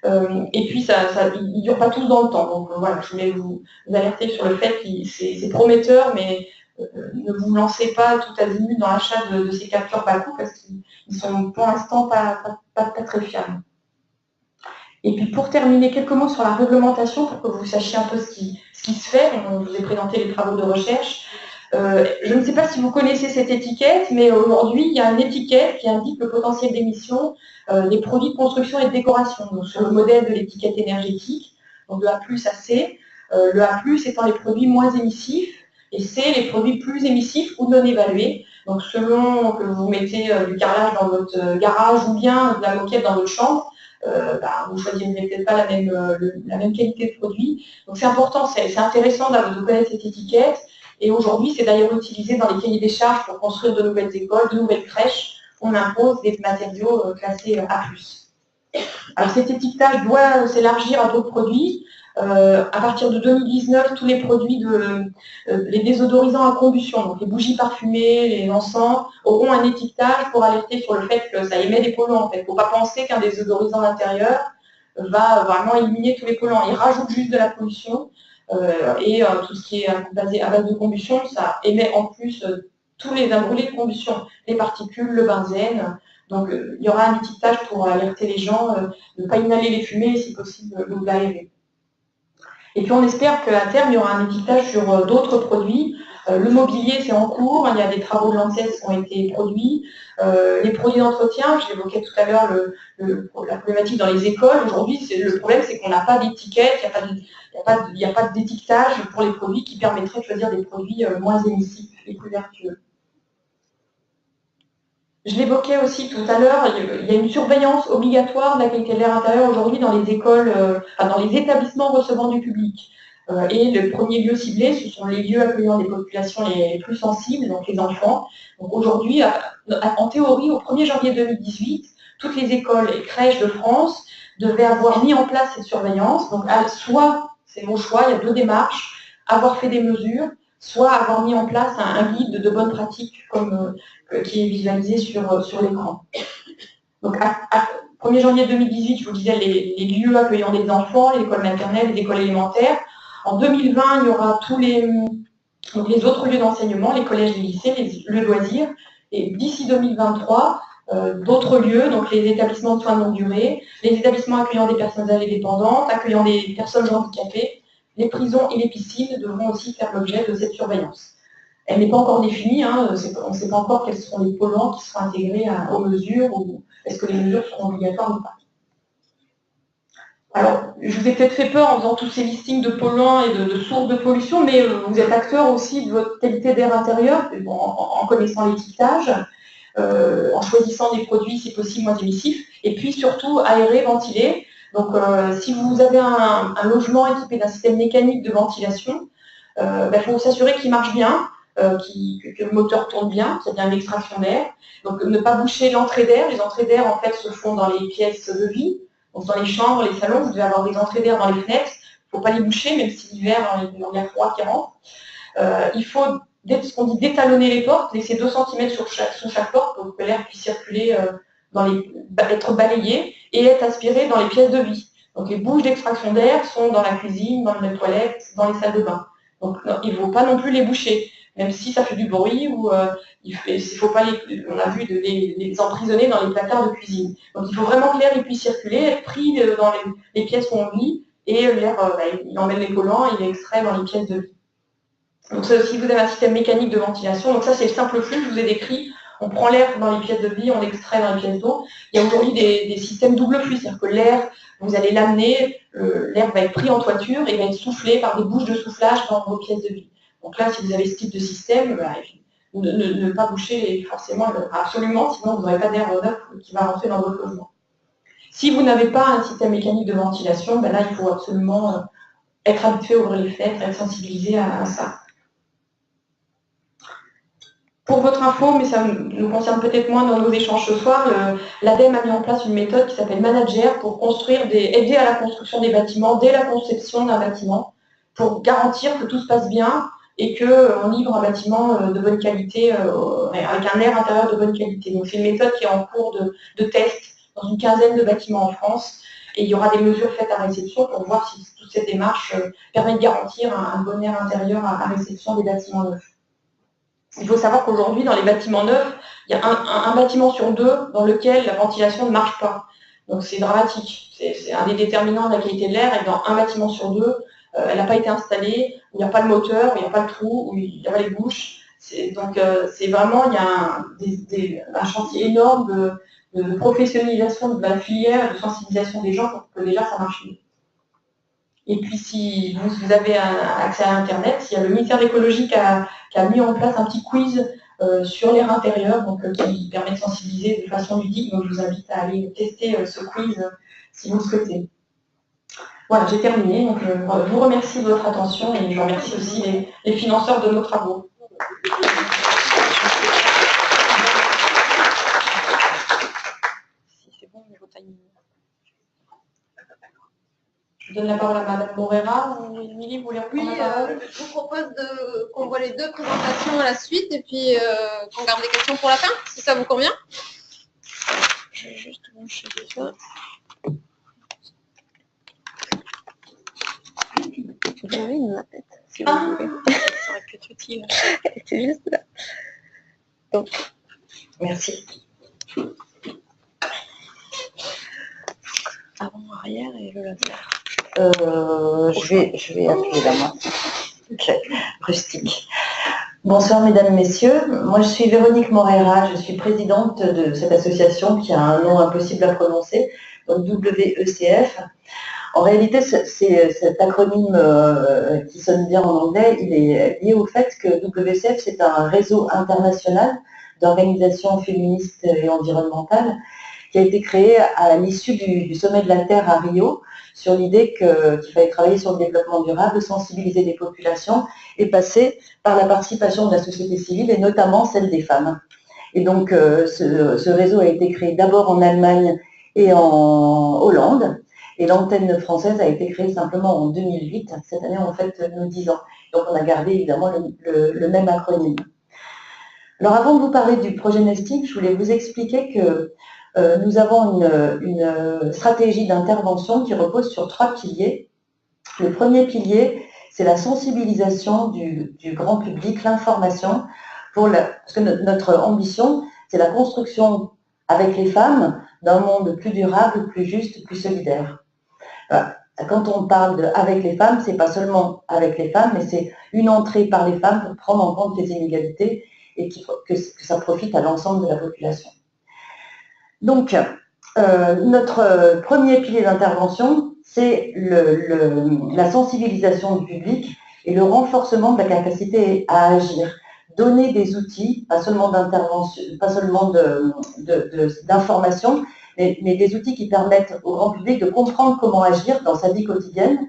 Et puis, ils ne durent pas tous dans le temps. Donc voilà, je voulais vous alerter sur le fait que c'est prometteur, mais ne vous lancez pas tout azimut dans l'achat de ces capteurs bas coût, parce qu'ils sont pour l'instant pas très fiables. Et puis pour terminer, quelques mots sur la réglementation pour que vous sachiez un peu ce qui se fait. Je vous ai présenté les travaux de recherche. Je ne sais pas si vous connaissez cette étiquette, mais aujourd'hui, il y a une étiquette qui indique le potentiel d'émission des produits de construction et de décoration, donc sur le modèle de l'étiquette énergétique, donc de A+ à C. Le A+ étant les produits moins émissifs, et C, les produits plus émissifs ou non évalués. Donc selon que vous mettez du carrelage dans votre garage ou bien de la moquette dans votre chambre, vous ne choisirez peut-être pas la même qualité de produit. Donc c'est important, c'est intéressant de connaître cette étiquette. Et aujourd'hui, c'est d'ailleurs utilisé dans les cahiers des charges pour construire de nouvelles écoles, de nouvelles crèches. On impose des matériaux classés A+. Alors cet étiquetage doit s'élargir à d'autres produits. À partir de 2019, tous les produits les désodorisants à combustion, donc les bougies parfumées, les encens, auront un étiquetage pour alerter sur le fait que ça émet des polluants. Il ne faut pas penser qu'un désodorisant intérieur va vraiment éliminer tous les polluants. Il rajoute juste de la pollution et tout ce qui est basé à base de combustion, ça émet en plus tous les brûlés de combustion, les particules, le benzène. Donc il y aura un étiquetage pour alerter les gens de ne pas inhaler les fumées et si possible de l'aérer. Et puis on espère qu'à terme, il y aura un étiquetage sur d'autres produits. Le mobilier, c'est en cours, il y a des travaux de l'ANSES qui ont été produits. Les produits d'entretien, j'évoquais tout à l'heure la problématique dans les écoles. Aujourd'hui, le problème, c'est qu'on n'a pas d'étiquette, il n'y a pas d'étiquetage pour les produits qui permettraient de choisir des produits moins émissifs et plus vertueux. Je l'évoquais aussi tout à l'heure, il y a une surveillance obligatoire de la qualité de l'air intérieur aujourd'hui dans les écoles, dans les établissements recevant du public. Et le premier lieu ciblé, ce sont les lieux accueillant des populations les plus sensibles, donc les enfants. Donc aujourd'hui, en théorie, au 1er janvier 2018, toutes les écoles et crèches de France devaient avoir mis en place cette surveillance. Donc soit, c'est mon choix, il y a deux démarches, avoir fait des mesures, soit avoir mis en place un guide de bonnes pratiques qui est visualisé sur l'écran. Donc, 1er janvier 2018, je vous disais, les lieux accueillant des enfants, l'école maternelle, les écoles élémentaires. En 2020, il y aura tous les autres lieux d'enseignement, les collèges et les lycées, les loisirs. Et d'ici 2023, d'autres lieux, donc les établissements de soins de longue durée, les établissements accueillant des personnes âgées dépendantes, accueillant des personnes handicapées, les prisons et les piscines devront aussi faire l'objet de cette surveillance. Elle n'est pas encore définie, hein, on ne sait pas encore quels seront les polluants qui seront intégrés aux mesures, ou est-ce que les mesures seront obligatoires ou pas. Alors, je vous ai peut-être fait peur en faisant tous ces listings de polluants et de sources de pollution, mais vous êtes acteur aussi de votre qualité d'air intérieur, en connaissant l'étiquetage, en choisissant des produits, si possible, moins émissifs, et puis surtout aérés, ventilés. Donc, si vous avez un logement équipé d'un système mécanique de ventilation, il faut s'assurer qu'il marche bien, que le moteur tourne bien, qu'il y a bien une extraction d'air. Donc, ne pas boucher l'entrée d'air. Les entrées d'air, en fait, se font dans les pièces de vie. Donc, dans les chambres, les salons, vous devez avoir des entrées d'air dans les fenêtres. Il ne faut pas les boucher, même si l'hiver, il y a froid qui rentre. Il faut, ce qu'on dit, détalonner les portes, laisser 2 cm sous chaque porte pour que l'air puisse circuler, être balayé et être aspiré dans les pièces de vie. Donc, les bouches d'extraction d'air sont dans la cuisine, dans les toilettes, dans les salles de bain. Donc, il ne faut pas non plus les boucher, même si ça fait du bruit ou il faut pas on a vu les emprisonner dans les placards de cuisine. Donc il faut vraiment que l'air puisse circuler, être pris dans les pièces où on vit et l'air, il emmène les collants, il est extrait dans les pièces de vie. Donc si vous avez un système mécanique de ventilation, donc ça c'est le simple flux que je vous ai décrit, on prend l'air dans les pièces de vie, on l'extrait dans les pièces d'eau. Il y a aujourd'hui des systèmes double flux, c'est-à-dire que l'air, vous allez l'amener, l'air va être pris en toiture et va être soufflé par des bouches de soufflage dans vos pièces de vie. Donc là, si vous avez ce type de système, ne pas boucher forcément, absolument, sinon vous n'aurez pas d'air neuf qui va rentrer dans votre logement. Si vous n'avez pas un système mécanique de ventilation, là, il faut absolument être habitué à ouvrir les fenêtres, être sensibilisé à ça. Pour votre info, mais ça nous concerne peut-être moins dans nos échanges ce soir, l'ADEME a mis en place une méthode qui s'appelle Manager pour aider à la construction des bâtiments dès la conception d'un bâtiment, pour garantir que tout se passe bien et qu'on livre un bâtiment de bonne qualité, avec un air intérieur de bonne qualité. Donc c'est une méthode qui est en cours de test dans une quinzaine de bâtiments en France, et il y aura des mesures faites à réception pour voir si toute cette démarche permet de garantir un bon air intérieur à réception des bâtiments neufs. Il faut savoir qu'aujourd'hui, dans les bâtiments neufs, il y a un bâtiment sur deux dans lequel la ventilation ne marche pas. Donc c'est dramatique. C'est un des déterminants de la qualité de l'air, et dans un bâtiment sur deux, elle n'a pas été installée, où il n'y a pas le moteur, où il n'y a pas le trou, où il n'y a pas les bouches. Donc c'est vraiment, il y a un chantier énorme de professionnalisation de la filière et de sensibilisation des gens pour que déjà ça marche mieux. Et puis si vous avez accès à Internet, il y a le ministère de l'écologie qui a mis en place un petit quiz sur l'air intérieur, donc qui permet de sensibiliser de façon ludique. Donc je vous invite à aller tester ce quiz si vous le souhaitez. Voilà, j'ai terminé. Donc je vous remercie de votre attention et je remercie aussi les financeurs de nos travaux. Si c'est bon, niveau timing. Je donne la parole à Madame Morera ou Émilie, vous voulez reprendre la parole? Je vous propose qu'on voit les deux présentations à la suite et puis qu'on garde les questions pour la fin, si ça vous convient. Je vais juste brancher ça. Vous avez une mappette, si vous voulez. Ça aurait pu être utile. C'est juste là. Donc, merci. Avant, arrière et le laser. Je vais appuyer là, moi. Ok, rustique. Bonsoir mesdames, messieurs. Moi je suis Véronique Morera, je suis présidente de cette association qui a un nom impossible à prononcer, donc WECF. En réalité, cet acronyme qui sonne bien en anglais, il est lié au fait que WECF, c'est un réseau international d'organisations féministes et environnementales qui a été créé à l'issue du sommet de la Terre à Rio, sur l'idée qu'il fallait travailler sur le développement durable, sensibiliser les populations et passer par la participation de la société civile et notamment celle des femmes. Et donc ce réseau a été créé d'abord en Allemagne et en Hollande, et l'antenne française a été créée simplement en 2008. Cette année on fête nos 10 ans. Donc on a gardé évidemment le même acronyme. Alors avant de vous parler du projet Nestic, je voulais vous expliquer que nous avons une stratégie d'intervention qui repose sur 3 piliers. Le premier pilier, c'est la sensibilisation du grand public, l'information, parce que notre ambition, c'est la construction avec les femmes d'un monde plus durable, plus juste, plus solidaire. Quand on parle de avec les femmes, c'est pas seulement avec les femmes, mais c'est une entrée par les femmes pour prendre en compte les inégalités et que ça profite à l'ensemble de la population. Donc, notre premier pilier d'intervention, c'est la sensibilisation du public et le renforcement de la capacité à agir. Donner des outils, pas seulement d'intervention, pas seulement d'information, mais des outils qui permettent au grand public de comprendre comment agir dans sa vie quotidienne,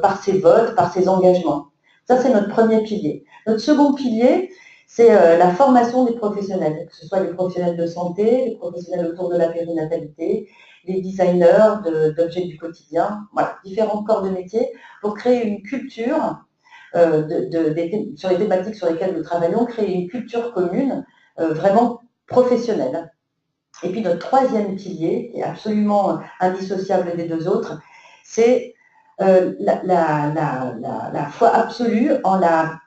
par ses votes, par ses engagements. Ça, c'est notre premier pilier. Notre second pilier, c'est la formation des professionnels, que ce soit les professionnels de santé, les professionnels autour de la périnatalité, les designers d'objets du quotidien, voilà, différents corps de métier, pour créer une culture sur les thématiques sur lesquelles nous travaillons, créer une culture commune vraiment professionnelle. Et puis notre troisième pilier, qui est absolument indissociable des deux autres, c'est la foi absolue en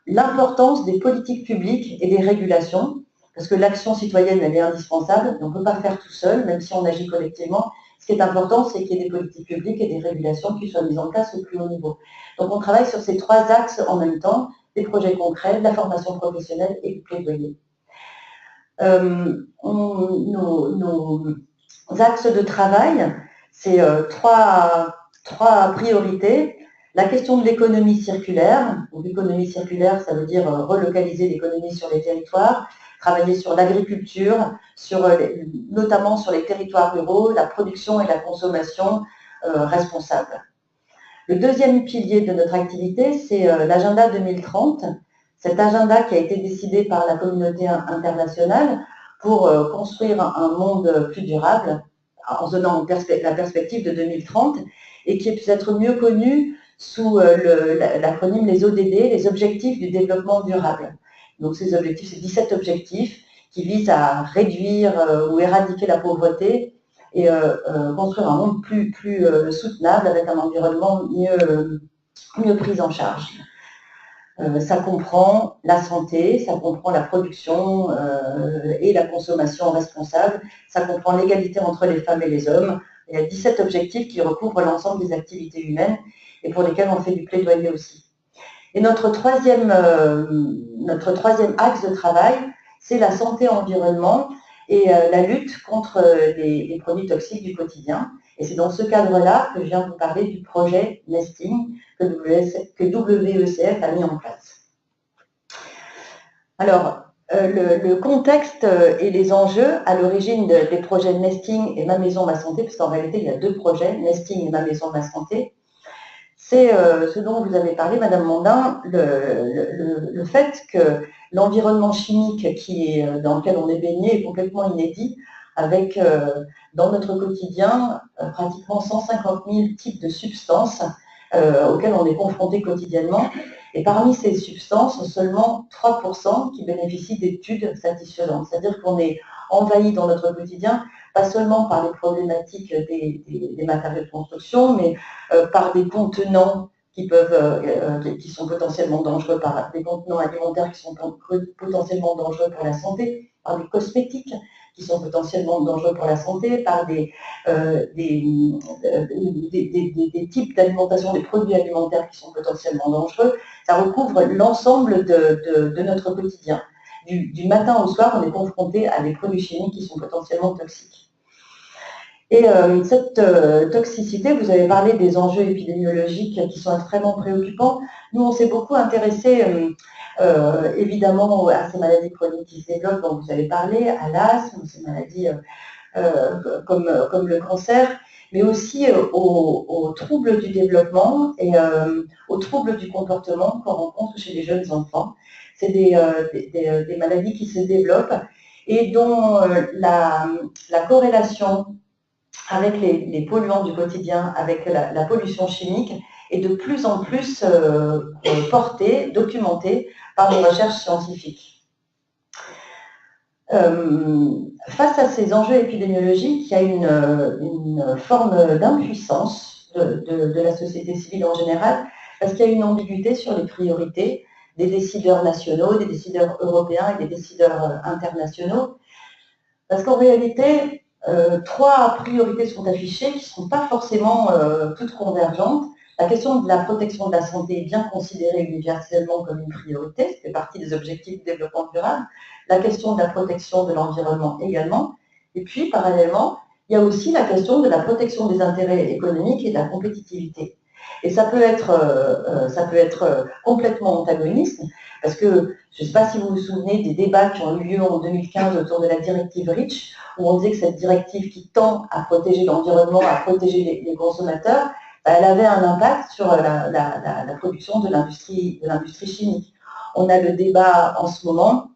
l'importance des politiques publiques et des régulations, parce que l'action citoyenne, elle est indispensable, on ne peut pas faire tout seul, même si on agit collectivement. Ce qui est important, c'est qu'il y ait des politiques publiques et des régulations qui soient mises en place au plus haut niveau. Donc on travaille sur ces 3 axes en même temps, des projets concrets, de la formation professionnelle et du plaidoyer. Nos axes de travail, c'est trois priorités. La question de l'économie circulaire. L'économie circulaire, ça veut dire relocaliser l'économie sur les territoires, travailler sur l'agriculture, notamment sur les territoires ruraux, la production et la consommation responsables. Le deuxième pilier de notre activité, c'est l'agenda 2030. Cet agenda qui a été décidé par la communauté internationale pour construire un monde plus durable, en se donnant la perspective de 2030, et qui est peut-être mieux connu sous l'acronyme les ODD, les objectifs du développement durable. Donc ces objectifs, c'est 17 objectifs qui visent à réduire ou éradiquer la pauvreté et construire un monde plus soutenable avec un environnement mieux pris en charge. Ça comprend la santé, ça comprend la production et la consommation responsable, ça comprend l'égalité entre les femmes et les hommes. Il y a 17 objectifs qui recouvrent l'ensemble des activités humaines et pour lesquels on fait du plaidoyer aussi. Et notre troisième axe de travail, c'est la santé-environnement et la lutte contre les produits toxiques du quotidien. Et c'est dans ce cadre-là que je viens vous parler du projet Nesting que WECF a mis en place. Alors, le contexte et les enjeux à l'origine des projets Nesting et Ma Maison, Ma Santé, parce qu'en réalité, il y a deux projets, Nesting et Ma Maison, Ma Santé. C'est ce dont vous avez parlé, Madame Mondin, le fait que l'environnement chimique dans lequel on est baigné est complètement inédit, avec dans notre quotidien pratiquement 150 000 types de substances auxquelles on est confronté quotidiennement. Et parmi ces substances, seulement 3% qui bénéficient d'études satisfaisantes. C'est-à-dire qu'on est envahi dans notre quotidien, pas seulement par les problématiques des matériaux de construction, mais par des contenants qui sont potentiellement dangereux, par des contenants alimentaires qui sont potentiellement dangereux pour la santé, par des cosmétiques qui sont potentiellement dangereux pour la santé, par des types d'alimentation, des produits alimentaires qui sont potentiellement dangereux. Ça recouvre l'ensemble de notre quotidien. Du matin au soir, on est confronté à des produits chimiques qui sont potentiellement toxiques. Et cette toxicité, vous avez parlé des enjeux épidémiologiques qui sont extrêmement préoccupants. Nous, on s'est beaucoup intéressé évidemment à ces maladies chroniques qui se développent, dont vous avez parlé, à l'asthme, ces maladies comme le cancer, mais aussi aux troubles du développement et aux troubles du comportement qu'on rencontre chez les jeunes enfants. C'est des maladies qui se développent et dont la corrélation avec les polluants du quotidien, avec la pollution chimique, est de plus en plus portée, documentée par les recherches scientifiques. Face à ces enjeux épidémiologiques, il y a une forme d'impuissance de la société civile en général, parce qu'il y a une ambiguïté sur les priorités des décideurs nationaux, des décideurs européens et des décideurs internationaux. Parce qu'en réalité, trois priorités sont affichées qui ne sont pas forcément toutes convergentes. La question de la protection de la santé est bien considérée universellement comme une priorité, ça fait partie des objectifs de développement durable. La question de la protection de l'environnement également. Et puis, parallèlement, il y a aussi la question de la protection des intérêts économiques et de la compétitivité. Et ça peut être complètement antagoniste, parce que je ne sais pas si vous vous souvenez des débats qui ont eu lieu en 2015 autour de la directive REACH, où on disait que cette directive qui tend à protéger l'environnement, à protéger les consommateurs, elle avait un impact sur la production de l'industrie chimique. On a le débat en ce moment,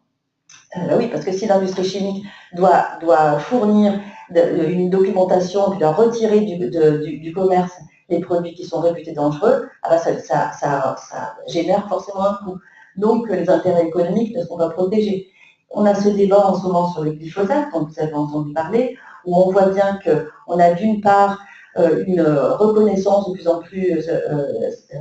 oui, parce que si l'industrie chimique doit fournir une documentation, puis doit retirer du commerce les produits qui sont réputés dangereux, alors ça génère forcément un coût. Donc les intérêts économiques ne sont pas protégés. On a ce débat en ce moment sur le glyphosate, dont vous avez entendu parler, où on voit bien qu'on a d'une part une reconnaissance de plus en plus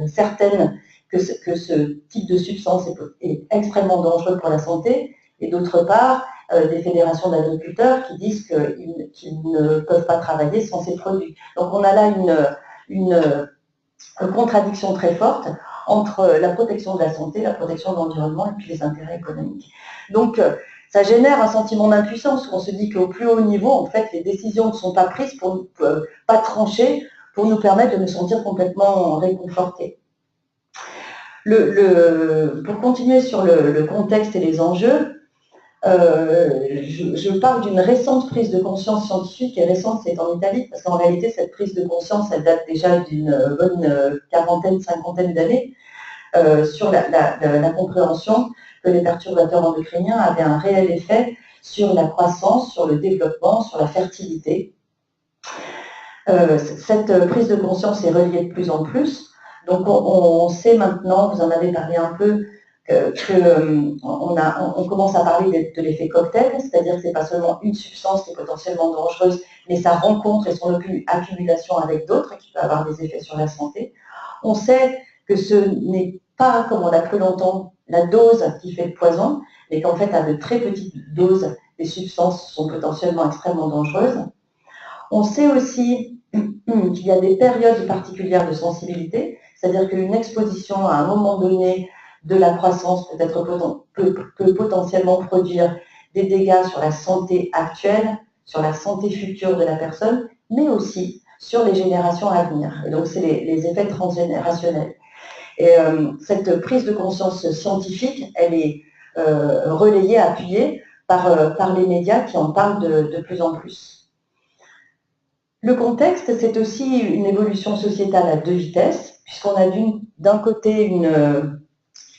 certaine que ce type de substance est extrêmement dangereux pour la santé, et d'autre part, des fédérations d'agriculteurs qui disent qu'ils ne peuvent pas travailler sans ces produits. Donc on a là une contradiction très forte entre la protection de la santé, la protection de l'environnement et puis les intérêts économiques. Donc ça génère un sentiment d'impuissance. On se dit qu'au plus haut niveau, en fait, les décisions ne sont pas prises, pas tranchées, pour nous permettre de nous sentir complètement réconfortés. Pour continuer sur le contexte et les enjeux, je parle d'une récente prise de conscience scientifique, et récente c'est en Italie, parce qu'en réalité cette prise de conscience, elle date déjà d'une bonne quarantaine, cinquantaine d'années, sur la compréhension que les perturbateurs endocriniens avaient un réel effet sur la croissance, sur le développement, sur la fertilité. Cette prise de conscience est reliée de plus en plus. Donc on sait maintenant, vous en avez parlé un peu, on commence à parler de l'effet cocktail, c'est-à-dire que ce n'est pas seulement une substance qui est potentiellement dangereuse, mais sa rencontre et son accumulation avec d'autres qui peut avoir des effets sur la santé. On sait que ce n'est pas, comme on l'a cru longtemps, la dose qui fait le poison, mais qu'en fait, à de très petites doses, les substances sont potentiellement extrêmement dangereuses. On sait aussi qu'il y a des périodes particulières de sensibilité, c'est-à-dire qu'une exposition à un moment donné de la croissance peut potentiellement produire des dégâts sur la santé actuelle, sur la santé future de la personne, mais aussi sur les générations à venir. Et donc, c'est les effets transgénérationnels. Et cette prise de conscience scientifique, elle est relayée, appuyée par les médias qui en parlent de plus en plus. Le contexte, c'est aussi une évolution sociétale à deux vitesses, puisqu'on a d'un côté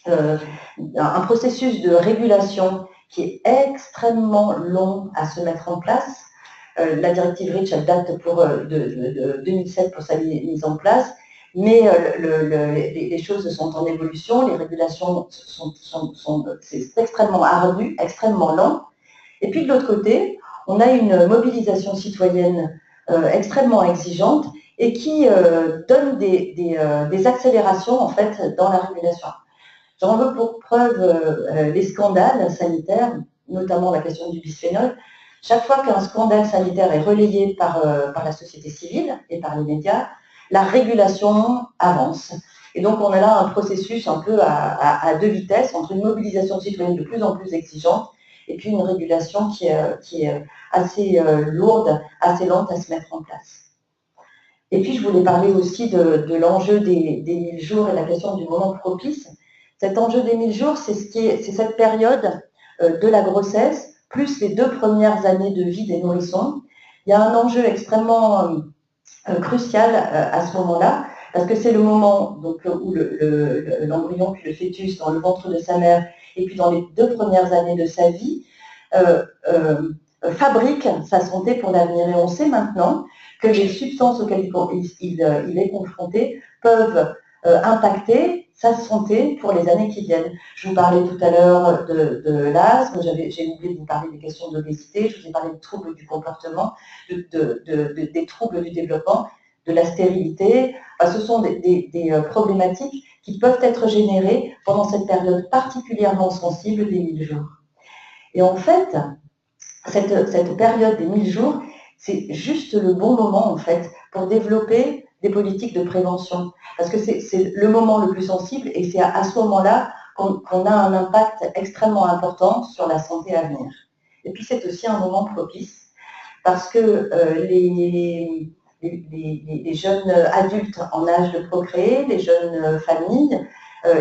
un processus de régulation qui est extrêmement long à se mettre en place. La directive REACH, elle date de 2007 pour sa mise en place, mais les choses sont en évolution, les régulations c'est extrêmement ardu, extrêmement lent. Et puis de l'autre côté, on a une mobilisation citoyenne extrêmement exigeante et qui donne des accélérations en fait dans la régulation. J'en veux pour preuve les scandales sanitaires, notamment la question du bisphénol. Chaque fois qu'un scandale sanitaire est relayé par la société civile et par les médias, la régulation avance. Et donc on a là un processus un peu à deux vitesses, entre une mobilisation citoyenne de plus en plus exigeante et puis une régulation qui est assez lourde, assez lente à se mettre en place. Et puis je voulais parler aussi de l'enjeu des 1000 jours et la question du moment propice. Cet enjeu des 1000 jours, c'est cette période de la grossesse, plus les 2 premières années de vie des nourrissons. Il y a un enjeu extrêmement crucial à ce moment-là, parce que c'est le moment donc, où l'embryon puis le fœtus dans le ventre de sa mère et puis dans les 2 premières années de sa vie fabrique sa santé pour l'avenir. Et on sait maintenant que les substances auxquelles il est confronté peuvent impacter sa santé pour les années qui viennent. Je vous parlais tout à l'heure de l'asthme, j'ai oublié de vous parler des questions d'obésité, je vous ai parlé de troubles du comportement, des troubles du développement, de la stérilité. Ce sont des problématiques qui peuvent être générées pendant cette période particulièrement sensible des 1000 jours. Et en fait, cette période des 1000 jours, c'est juste le bon moment en fait pour développer des politiques de prévention. Parce que c'est le moment le plus sensible et c'est à ce moment-là qu'on a un impact extrêmement important sur la santé à venir. Et puis c'est aussi un moment propice parce que les jeunes adultes en âge de procréer, les jeunes familles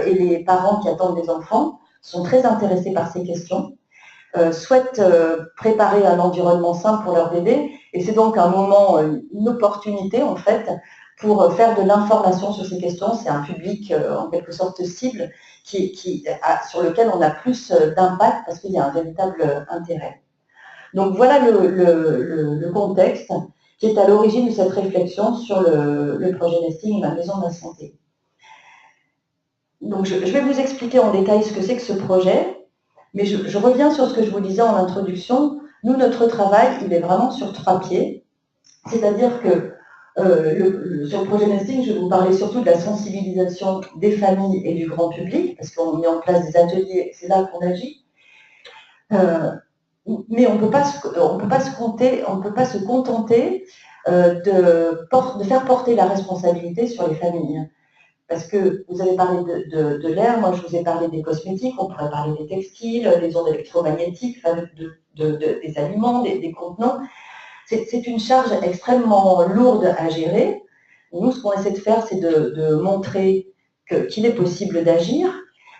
et les parents qui attendent des enfants sont très intéressés par ces questions, souhaitent préparer un environnement sain pour leur bébé et c'est donc un moment, une opportunité en fait pour faire de l'information sur ces questions. C'est un public en quelque sorte cible sur lequel on a plus d'impact parce qu'il y a un véritable intérêt. Donc voilà le contexte qui est à l'origine de cette réflexion sur le projet Nesting, ma maison de la santé. Donc je vais vous expliquer en détail ce que c'est que ce projet, mais je reviens sur ce que je vous disais en introduction. Nous, notre travail, il est vraiment sur 3 pieds, c'est-à-dire que sur le projet Nesting, je vais vous parler surtout de la sensibilisation des familles et du grand public, parce qu'on met en place des ateliers, c'est là qu'on agit. Mais on ne peut pas se contenter de faire porter la responsabilité sur les familles. parce que vous avez parlé de l'air, moi je vous ai parlé des cosmétiques, on pourrait parler des textiles, des ondes électromagnétiques, enfin, des aliments, des contenants. C'est une charge extrêmement lourde à gérer. Nous, ce qu'on essaie de faire, c'est de montrer qu'il est possible d'agir,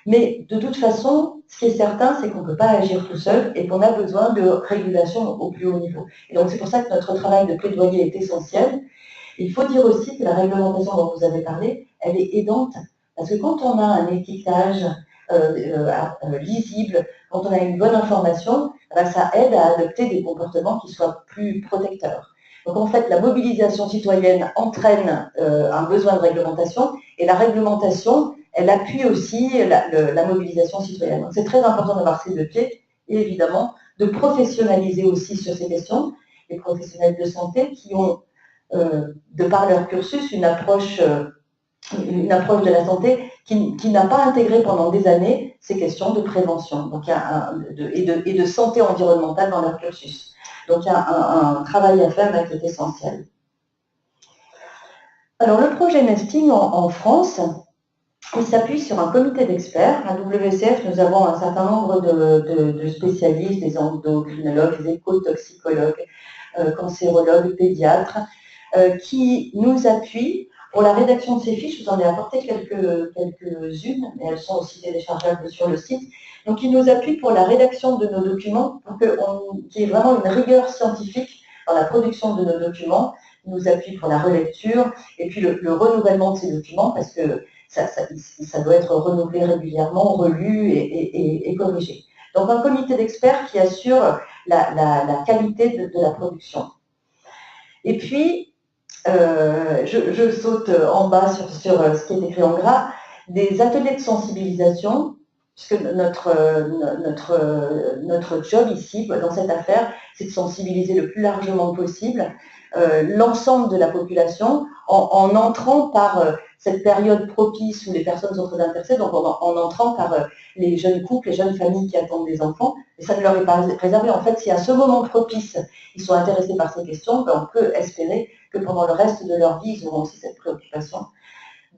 mais de toute façon, ce qui est certain, c'est qu'on ne peut pas agir tout seul et qu'on a besoin de régulation au plus haut niveau. Et donc c'est pour ça que notre travail de plaidoyer est essentiel. Il faut dire aussi que la réglementation dont vous avez parlé, elle est aidante, parce que quand on a un étiquetage lisible, quand on a une bonne information, ça aide à adopter des comportements qui soient plus protecteurs. Donc en fait, la mobilisation citoyenne entraîne un besoin de réglementation, et la réglementation, elle appuie aussi la mobilisation citoyenne. Donc c'est très important d'avoir ces deux pieds, et évidemment de professionnaliser aussi sur ces questions les professionnels de santé qui ont, de par leur cursus, une approche de la santé qui n'a pas intégré pendant des années ces questions de prévention donc et de santé environnementale dans leur cursus. Donc il y a un travail à faire qui est essentiel. Alors le projet Nesting en France, il s'appuie sur un comité d'experts. À WCF, nous avons un certain nombre de spécialistes, des endocrinologues, des écotoxicologues, cancérologues, pédiatres, qui nous appuient pour la rédaction de ces fiches. Je vous en ai apporté quelques-unes, mais elles sont aussi téléchargeables sur le site. Donc, ils nous appuient pour la rédaction de nos documents, pour qu'il y ait vraiment une rigueur scientifique dans la production de nos documents. Ils nous appuient pour la relecture et puis le renouvellement de ces documents, parce que ça doit être renouvelé régulièrement, relu et corrigé. Donc, un comité d'experts qui assure la qualité de la production. Et puis, je saute en bas sur ce qui est écrit en gras, des ateliers de sensibilisation, puisque notre job ici, dans cette affaire, c'est de sensibiliser le plus largement possible l'ensemble de la population en entrant par cette période propice où les personnes sont très intéressées, donc en entrant par les jeunes couples, les jeunes familles qui attendent des enfants, et ça ne leur est pas réservé. En fait, si à ce moment propice, ils sont intéressés par ces questions, on peut espérer que pendant le reste de leur vie, ils auront aussi cette préoccupation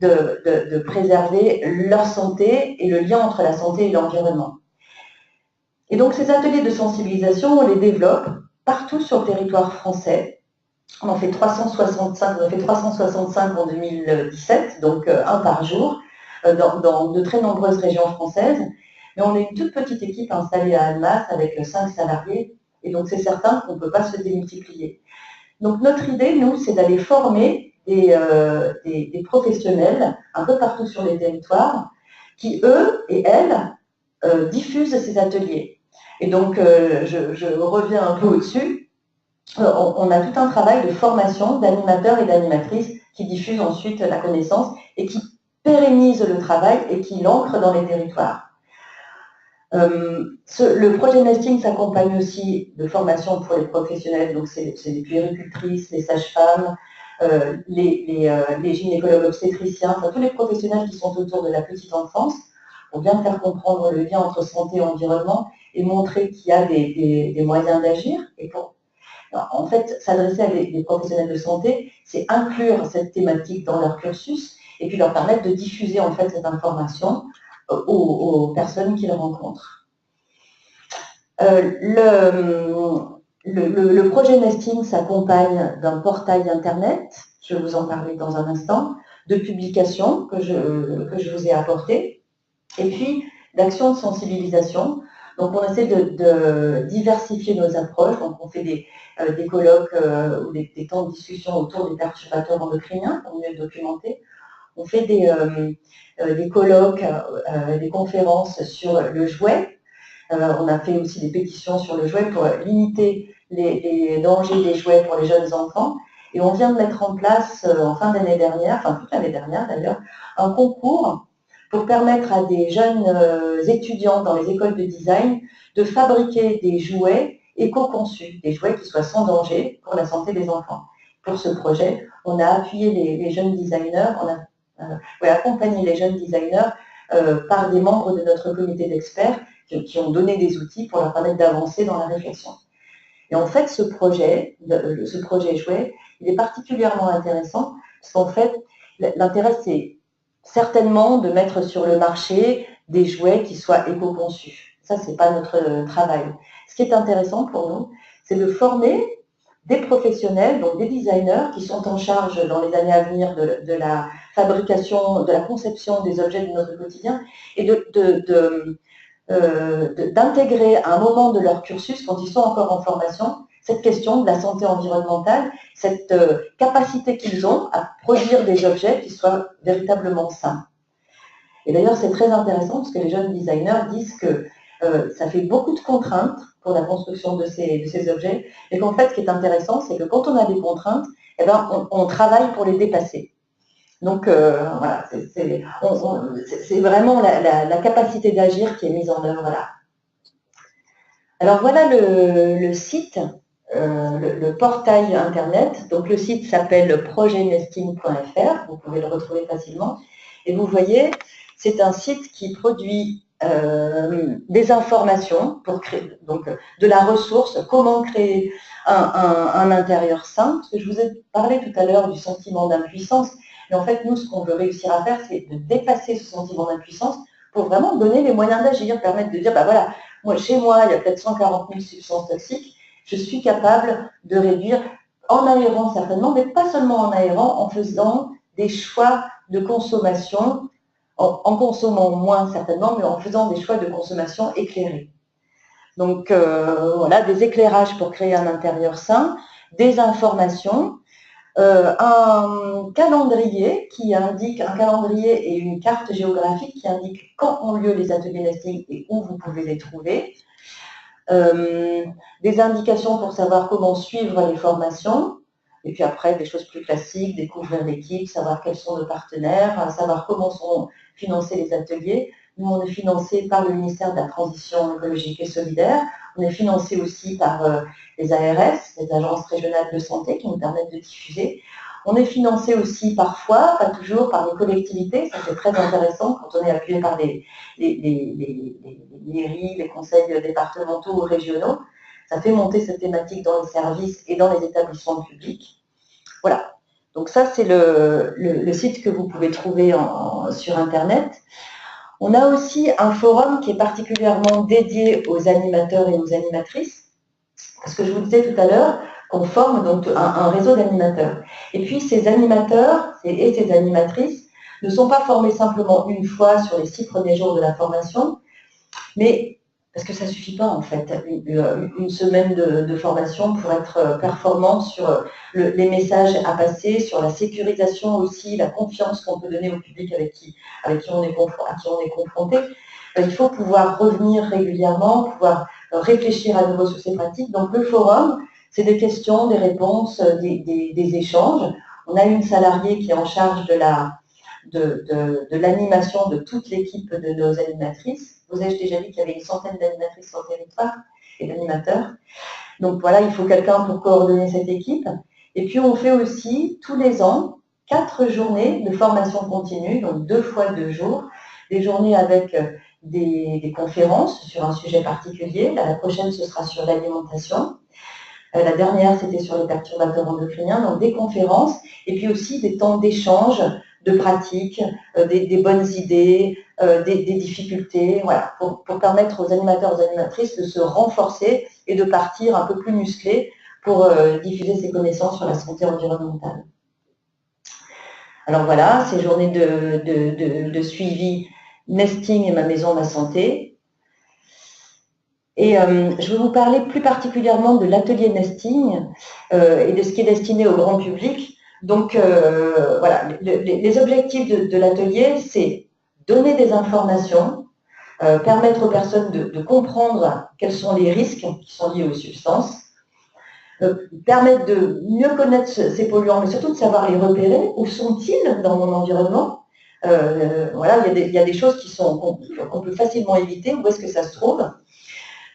de préserver leur santé et le lien entre la santé et l'environnement. Et donc, ces ateliers de sensibilisation, on les développe partout sur le territoire français. On en fait 365, on en fait 365 en 2017, donc un par jour, dans de très nombreuses régions françaises. Mais on est une toute petite équipe installée à Annemasse avec 5 salariés, et donc c'est certain qu'on ne peut pas se démultiplier. Donc notre idée, nous, c'est d'aller former des professionnels un peu partout sur les territoires qui, eux et elles, diffusent ces ateliers. Et donc, je reviens un peu au-dessus. On a tout un travail de formation d'animateurs et d'animatrices qui diffusent ensuite la connaissance et qui pérennisent le travail et qui l'ancrent dans les territoires. Le projet Nesting s'accompagne aussi de formations pour les professionnels, donc c'est les puéricultrices, les sages-femmes, les gynécologues obstétriciens, enfin, tous les professionnels qui sont autour de la petite enfance, pour bien faire comprendre le lien entre santé et environnement et montrer qu'il y a des moyens d'agir. En fait, s'adresser à des professionnels de santé, c'est inclure cette thématique dans leur cursus et puis leur permettre de diffuser en fait cette information aux personnes qu'ils rencontrent. Le projet Nesting s'accompagne d'un portail internet, je vais vous en parler dans un instant, de publications que je vous ai apportées, et puis d'actions de sensibilisation. Donc on essaie de diversifier nos approches, donc on fait des colloques ou des temps de discussion autour des perturbateurs endocriniens pour mieux documenter. On fait des colloques, des conférences sur le jouet. On a fait aussi des pétitions sur le jouet pour limiter les dangers des jouets pour les jeunes enfants. Et on vient de mettre en place, en fin d'année dernière, enfin toute l'année dernière d'ailleurs, un concours pour permettre à des jeunes étudiants dans les écoles de design de fabriquer des jouets éco-conçus, des jouets qui soient sans danger pour la santé des enfants. Pour ce projet, on a appuyé les jeunes designers, on a accompagné les jeunes designers par des membres de notre comité d'experts qui ont donné des outils pour leur permettre d'avancer dans la réflexion. Et en fait, ce projet jouet, il est particulièrement intéressant parce qu'en fait, l'intérêt, c'est certainement de mettre sur le marché des jouets qui soient éco-conçus. Ça, ce n'est pas notre travail. Ce qui est intéressant pour nous, c'est de former des professionnels, donc des designers qui sont en charge dans les années à venir de la fabrication, de la conception des objets de notre quotidien et d'intégrer à un moment de leur cursus, quand ils sont encore en formation, cette question de la santé environnementale, cette capacité qu'ils ont à produire des objets qui soient véritablement sains. Et d'ailleurs, c'est très intéressant parce que les jeunes designers disent que ça fait beaucoup de contraintes pour la construction de ces objets, et qu'en fait, ce qui est intéressant, c'est que quand on a des contraintes, eh ben, on travaille pour les dépasser. Donc, voilà, c'est vraiment la capacité d'agir qui est mise en œuvre là. Alors, voilà le site, le portail Internet. Donc, le site s'appelle projetnesting.fr, vous pouvez le retrouver facilement. Et vous voyez, c'est un site qui produit des informations pour créer donc de la ressource, comment créer un intérieur sain. Parce que je vous ai parlé tout à l'heure du sentiment d'impuissance, mais en fait, nous, ce qu'on veut réussir à faire, c'est de dépasser ce sentiment d'impuissance pour vraiment donner les moyens d'agir, permettre de dire, bah voilà, moi, chez moi, il y a peut-être 140 000 substances toxiques, je suis capable de réduire, en aérant certainement, mais pas seulement en aérant, en faisant des choix de consommation, en consommant moins certainement, mais en faisant des choix de consommation éclairés. Donc voilà, des éclairages pour créer un intérieur sain, des informations, un calendrier qui indique, un calendrier et une carte géographique qui indique quand ont lieu les ateliers nesting et où vous pouvez les trouver. Des indications pour savoir comment suivre les formations. Et puis après, des choses plus classiques, découvrir l'équipe, savoir quels sont nos partenaires, savoir comment sont financés les ateliers. Nous, on est financé par le ministère de la Transition écologique et solidaire. On est financé aussi par les ARS, les agences régionales de santé, qui nous permettent de diffuser. On est financé aussi parfois, pas toujours, par les collectivités. Ça, c'est très intéressant quand on est appuyé par les mairies, les conseils départementaux ou régionaux. Ça fait monter cette thématique dans les services et dans les établissements publics. Voilà. Donc ça, c'est le site que vous pouvez trouver sur Internet. On a aussi un forum qui est particulièrement dédié aux animateurs et aux animatrices. Parce que je vous disais tout à l'heure qu'on forme donc un réseau d'animateurs. Et puis ces animateurs et ces animatrices ne sont pas formés simplement une fois sur les 6 premiers jours de la formation, mais parce que ça ne suffit pas en fait, une semaine de formation pour être performant sur les messages à passer, sur la sécurisation aussi, la confiance qu'on peut donner au public avec qui on est confronté. Il faut pouvoir revenir régulièrement, pouvoir réfléchir à nouveau sur ces pratiques. Donc le forum, c'est des questions, des réponses, des échanges. On a une salariée qui est en charge de l'animation de toute l'équipe de nos animatrices. Vous ai-je déjà dit qu'il y avait une centaine d'animatrices sur le territoire et d'animateurs. Donc voilà, il faut quelqu'un pour coordonner cette équipe. Et puis on fait aussi tous les ans 4 journées de formation continue, donc 2 fois 2 jours, des journées avec des conférences sur un sujet particulier. La prochaine, ce sera sur l'alimentation. La dernière, c'était sur les perturbateurs endocriniens, donc des conférences, et puis aussi des temps d'échange, de pratiques, des bonnes idées, des difficultés, voilà, pour permettre aux animateurs et aux animatrices de se renforcer et de partir un peu plus musclés pour diffuser ces connaissances sur la santé environnementale. Alors voilà, ces journées de suivi Nesting et ma maison, ma santé. Et je vais vous parler plus particulièrement de l'atelier Nesting et de ce qui est destiné au grand public. Donc voilà, les objectifs de l'atelier, c'est donner des informations, permettre aux personnes de comprendre quels sont les risques qui sont liés aux substances, permettre de mieux connaître ces polluants, mais surtout de savoir les repérer. Où sont-ils dans mon environnement? Voilà, il y a des choses qu'on peut facilement éviter. Où est-ce que ça se trouve?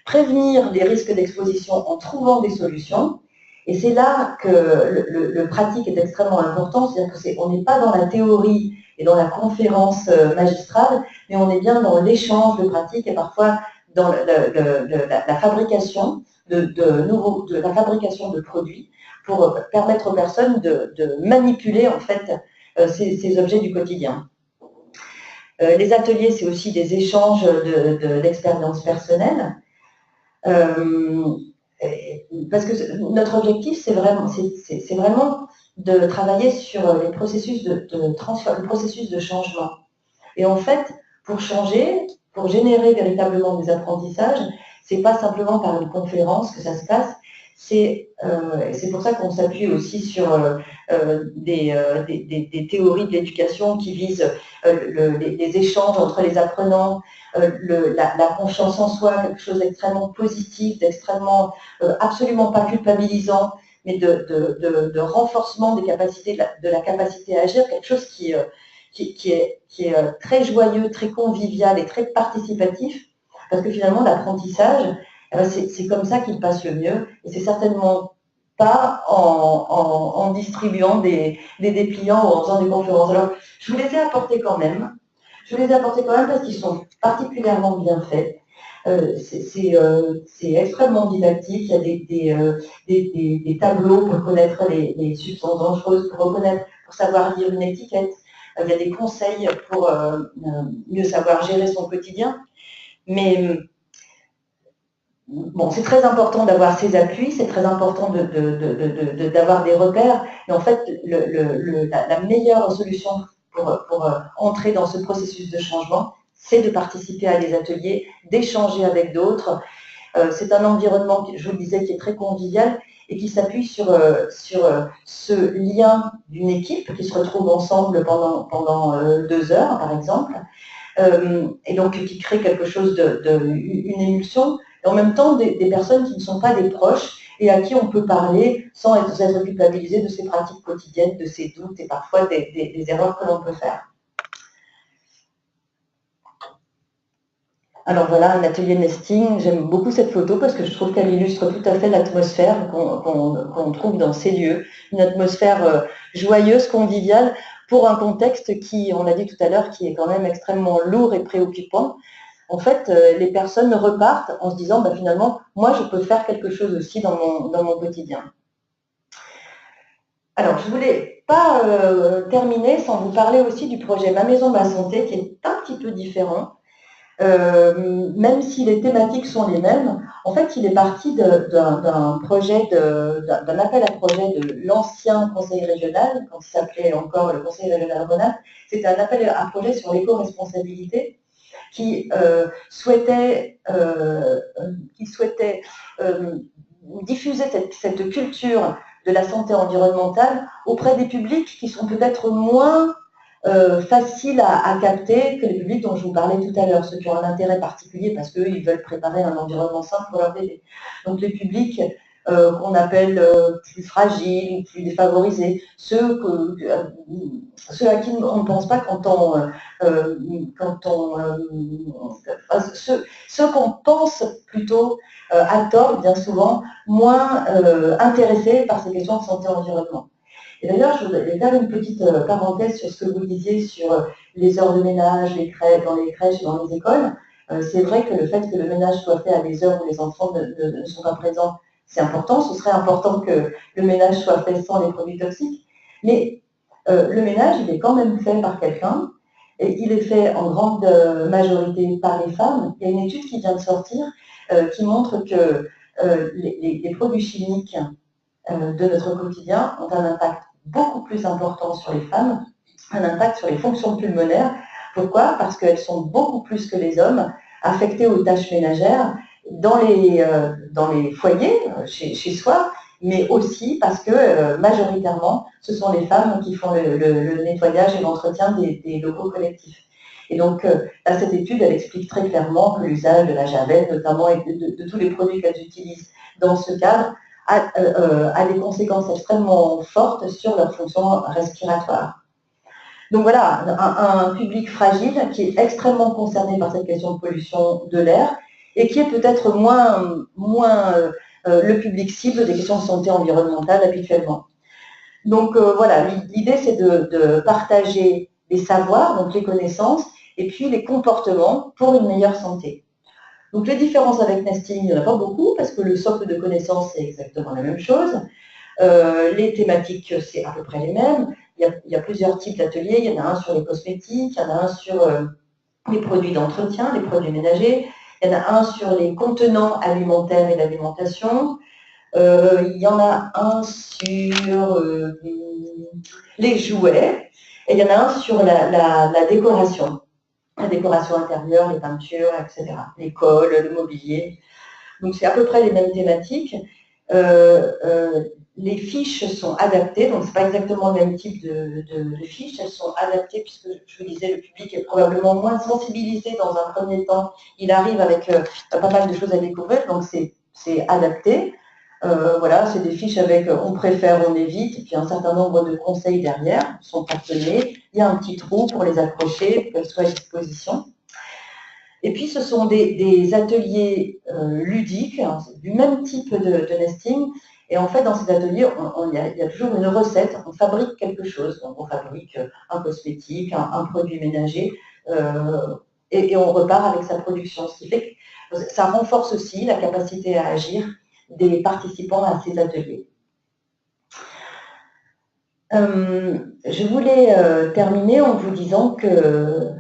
Prévenir les risques d'exposition en trouvant des solutions. Et c'est là que le pratique est extrêmement important, c'est-à-dire qu'on n'est pas dans la théorie et dans la conférence magistrale, mais on est bien dans l'échange de pratiques et parfois dans la fabrication la fabrication de produits pour permettre aux personnes de manipuler en fait ces objets du quotidien. Les ateliers, c'est aussi des échanges d'expériences personnelles. Parce que notre objectif, c'est vraiment de travailler sur les processus le processus de changement. Et en fait, pour changer, pour générer véritablement des apprentissages, c'est pas simplement par une conférence que ça se passe. C'est pour ça qu'on s'appuie aussi sur des théories de l'éducation qui visent les échanges entre les apprenants, la confiance en soi, quelque chose d'extrêmement positif, d'extrêmement absolument pas culpabilisant, mais de renforcement des capacités, de la capacité à agir, quelque chose qui est très joyeux, très convivial et très participatif, parce que finalement l'apprentissage, c'est comme ça qu'il passe le mieux, et c'est certainement pas en distribuant des dépliants ou en faisant des conférences. Alors, je vous les ai apportés quand même. Je vous les ai apportés quand même parce qu'ils sont particulièrement bien faits. C'est extrêmement didactique. Il y a des tableaux pour connaître les substances dangereuses, pour savoir lire une étiquette. Il y a des conseils pour mieux savoir gérer son quotidien. Mais bon, c'est très important d'avoir ces appuis, c'est très important d'avoir des repères. Mais en fait, la meilleure solution pour entrer dans ce processus de changement, c'est de participer à des ateliers, d'échanger avec d'autres. C'est un environnement, je vous le disais, qui est très convivial et qui s'appuie sur ce lien d'une équipe qui se retrouve ensemble pendant 2 heures, par exemple, et donc qui crée quelque chose une émulsion, et en même temps des personnes qui ne sont pas des proches et à qui on peut parler sans être culpabilisé de ses pratiques quotidiennes, de ses doutes et parfois des erreurs que l'on peut faire. Alors voilà, un atelier nesting, j'aime beaucoup cette photo parce que je trouve qu'elle illustre tout à fait l'atmosphère qu'on trouve dans ces lieux. Une atmosphère joyeuse, conviviale, pour un contexte qui, on l'a dit tout à l'heure, qui est quand même extrêmement lourd et préoccupant. En fait, les personnes repartent en se disant, bah, finalement, moi, je peux faire quelque chose aussi dans mon quotidien. Alors, je ne voulais pas terminer sans vous parler aussi du projet Ma Maison, Ma Santé, qui est un petit peu différent. Même si les thématiques sont les mêmes, en fait, il est parti d'un projet, d'un appel à projet de l'ancien conseil régional, quand il s'appelait encore le conseil régional Rhône-Alpes. C'était un appel à projet sur l'éco-responsabilité qui souhaitait diffuser cette culture de la santé environnementale auprès des publics qui sont peut-être moins facile à capter que les publics dont je vous parlais tout à l'heure, ceux qui ont un intérêt particulier parce qu'ils veulent préparer un environnement sain pour leur bébé. Donc les publics qu'on appelle plus fragiles ou plus défavorisés, ceux à qui on ne pense pas ceux qu'on pense plutôt à tort, bien souvent, moins intéressés par ces questions de santé environnement. Et d'ailleurs, je voudrais faire une petite parenthèse sur ce que vous disiez sur les heures de ménage, dans les crèches et dans les écoles. C'est vrai que le fait que le ménage soit fait à des heures où les enfants ne sont pas présents, c'est important. Ce serait important que le ménage soit fait sans les produits toxiques. Mais le ménage, il est quand même fait par quelqu'un. Et il est fait en grande majorité par les femmes. Il y a une étude qui vient de sortir qui montre que les produits chimiques de notre quotidien ont un impact beaucoup plus important sur les femmes, un impact sur les fonctions pulmonaires. Pourquoi? Parce qu'elles sont beaucoup plus que les hommes affectées aux tâches ménagères dans les foyers, chez soi, mais aussi parce que majoritairement, ce sont les femmes qui font le nettoyage et l'entretien des locaux collectifs. Et donc, là, cette étude, elle explique très clairement que l'usage de la javel, notamment, et de tous les produits qu'elles utilisent dans ce cadre, a des conséquences extrêmement fortes sur leur fonction respiratoire. Donc voilà, un public fragile qui est extrêmement concerné par cette question de pollution de l'air et qui est peut-être moins le public cible des questions de santé environnementale habituellement. Donc voilà, l'idée c'est de partager les savoirs, donc les connaissances, et puis les comportements pour une meilleure santé. Donc les différences avec nesting, il n'y en a pas beaucoup, parce que le socle de connaissances, c'est exactement la même chose. Les thématiques, c'est à peu près les mêmes. Il y a plusieurs types d'ateliers. Il y en a un sur les cosmétiques, il y en a un sur les produits d'entretien, les produits ménagers. Il y en a un sur les contenants alimentaires et l'alimentation. Il y en a un sur les jouets. Et il y en a un sur la décoration. La décoration intérieure, les peintures, etc. Les cols, le mobilier. Donc c'est à peu près les mêmes thématiques. Les fiches sont adaptées, donc ce n'est pas exactement le même type de fiches, elles sont adaptées puisque, je vous disais, le public est probablement moins sensibilisé dans un premier temps. Il arrive avec pas mal de choses à découvrir, donc c'est adapté. Voilà, c'est des fiches avec on préfère, on évite, et puis un certain nombre de conseils derrière sont cartonnés. Il y a un petit trou pour les accrocher, pour qu'elles soient à disposition. Et puis, ce sont des ateliers ludiques, hein, du même type de nesting. Et en fait, dans ces ateliers, il y a toujours une recette. On fabrique quelque chose. Donc, on fabrique un cosmétique, un produit ménager, et on repart avec sa production. Ce qui fait que ça renforce aussi la capacité à agir des participants à ces ateliers. Je voulais terminer en vous disant que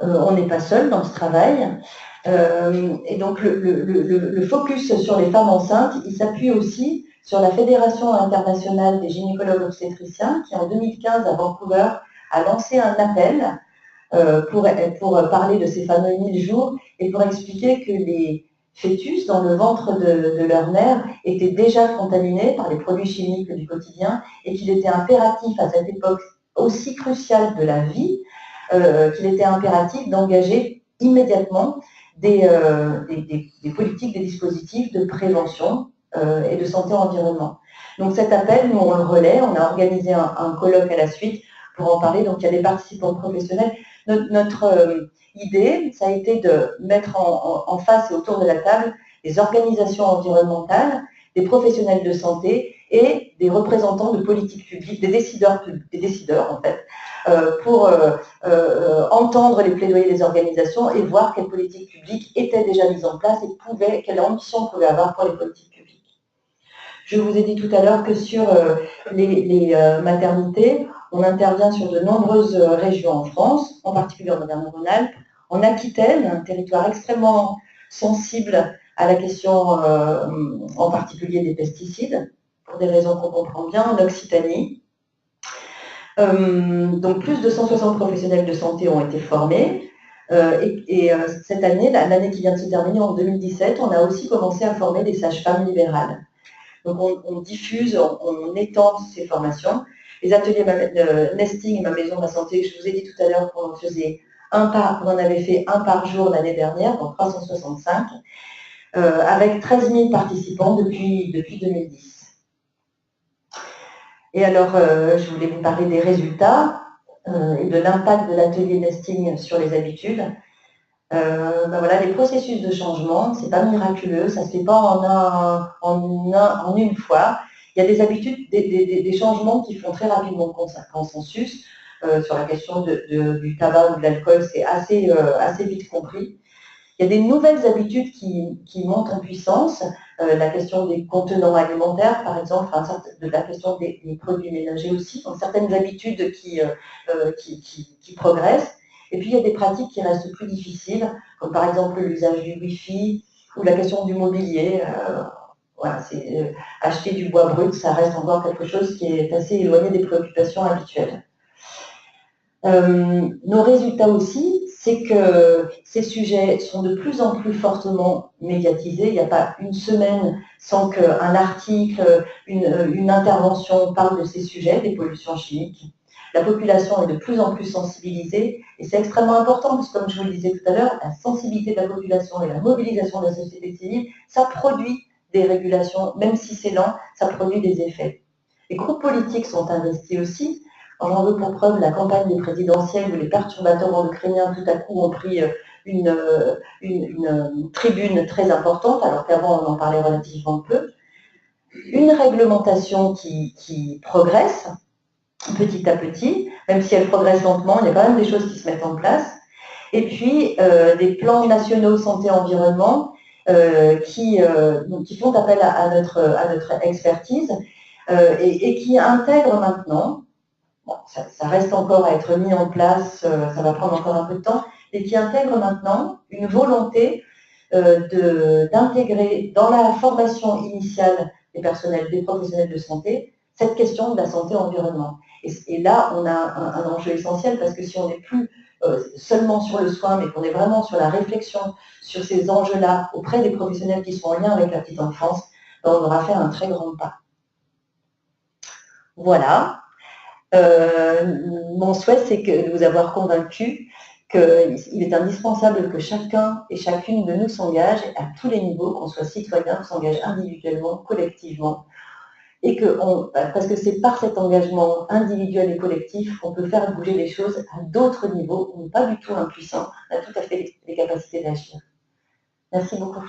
on n'est pas seul dans ce travail. Et donc le focus sur les femmes enceintes, il s'appuie aussi sur la Fédération internationale des gynécologues obstétriciens qui en 2015 à Vancouver a lancé un appel pour parler de ces fameux 1000 jours et pour expliquer que les fœtus dans le ventre de leur mère étaient déjà contaminés par les produits chimiques du quotidien et qu'il était impératif à cette époque aussi cruciale de la vie qu'il était impératif d'engager immédiatement des politiques, des dispositifs de prévention et de santé environnement. Donc cet appel, nous on le relaie, on a organisé un colloque à la suite pour en parler, donc il y a des participants professionnels. Notre idée, ça a été de mettre en face et autour de la table des organisations environnementales, des professionnels de santé et des représentants de politiques publiques, des décideurs en fait, pour entendre les plaidoyers des organisations et voir quelles politiques publiques étaient déjà mises en place et quelle ambition on pouvait avoir pour les politiques publiques. Je vous ai dit tout à l'heure que sur les maternités, on intervient sur de nombreuses régions en France, en particulier en Auvergne-Rhône-Alpes, en Aquitaine, un territoire extrêmement sensible à la question en particulier des pesticides, pour des raisons qu'on comprend bien, en Occitanie. Donc plus de 160 professionnels de santé ont été formés. Cette année, l'année qui vient de se terminer en 2017, on a aussi commencé à former des sages-femmes libérales. Donc on diffuse, on étend ces formations. Les ateliers nesting, ma maison, ma santé, je vous ai dit tout à l'heure qu'on en avait fait un par jour l'année dernière, donc 365, avec 13 000 participants depuis 2010. Et alors, je voulais vous parler des résultats et de l'impact de l'atelier nesting sur les habitudes. Voilà, les processus de changement, c'est pas miraculeux, ça se fait pas en une fois. Il y a des habitudes, des changements qui font très rapidement consensus. Sur la question du tabac ou de l'alcool, c'est assez vite compris. Il y a des nouvelles habitudes qui montent en puissance. La question des contenants alimentaires, par exemple, de la question des produits ménagers aussi. Donc certaines habitudes qui progressent. Et puis il y a des pratiques qui restent plus difficiles, comme par exemple l'usage du Wi-Fi ou la question du mobilier. Voilà, acheter du bois brut, ça reste encore quelque chose qui est assez éloigné des préoccupations habituelles. Nos résultats aussi, c'est que ces sujets sont de plus en plus fortement médiatisés. Il n'y a pas une semaine sans qu'un article, une intervention parle de ces sujets, des pollutions chimiques. La population est de plus en plus sensibilisée et c'est extrêmement important parce que, comme je vous le disais tout à l'heure, la sensibilité de la population et la mobilisation de la société civile, ça produit des régulations, même si c'est lent, ça produit des effets. Les groupes politiques sont investis aussi. J'en veux pour preuve la campagne des présidentielles où les perturbateurs endocriniens tout à coup ont pris une tribune très importante, alors qu'avant on en parlait relativement peu. Une réglementation qui progresse petit à petit, même si elle progresse lentement, il y a quand même des choses qui se mettent en place. Et puis des plans nationaux santé-environnement qui font appel à notre expertise et qui intègrent maintenant. Bon, ça reste encore à être mis en place, ça va prendre encore un peu de temps, et qui intègre maintenant une volonté d'intégrer dans la formation initiale des professionnels de santé, cette question de la santé-environnement. Et là, on a un enjeu essentiel parce que si on n'est plus seulement sur le soin, mais qu'on est vraiment sur la réflexion sur ces enjeux-là auprès des professionnels qui sont en lien avec la petite enfance, ben, on aura fait un très grand pas. Voilà. Mon souhait, c'est de vous avoir convaincu qu'il est indispensable que chacun et chacune de nous s'engage à tous les niveaux, qu'on soit citoyen, qu'on s'engage individuellement, collectivement, et parce que c'est par cet engagement individuel et collectif qu'on peut faire bouger les choses à d'autres niveaux. On n'est pas du tout impuissant, on a tout à fait les capacités d'agir. Merci beaucoup.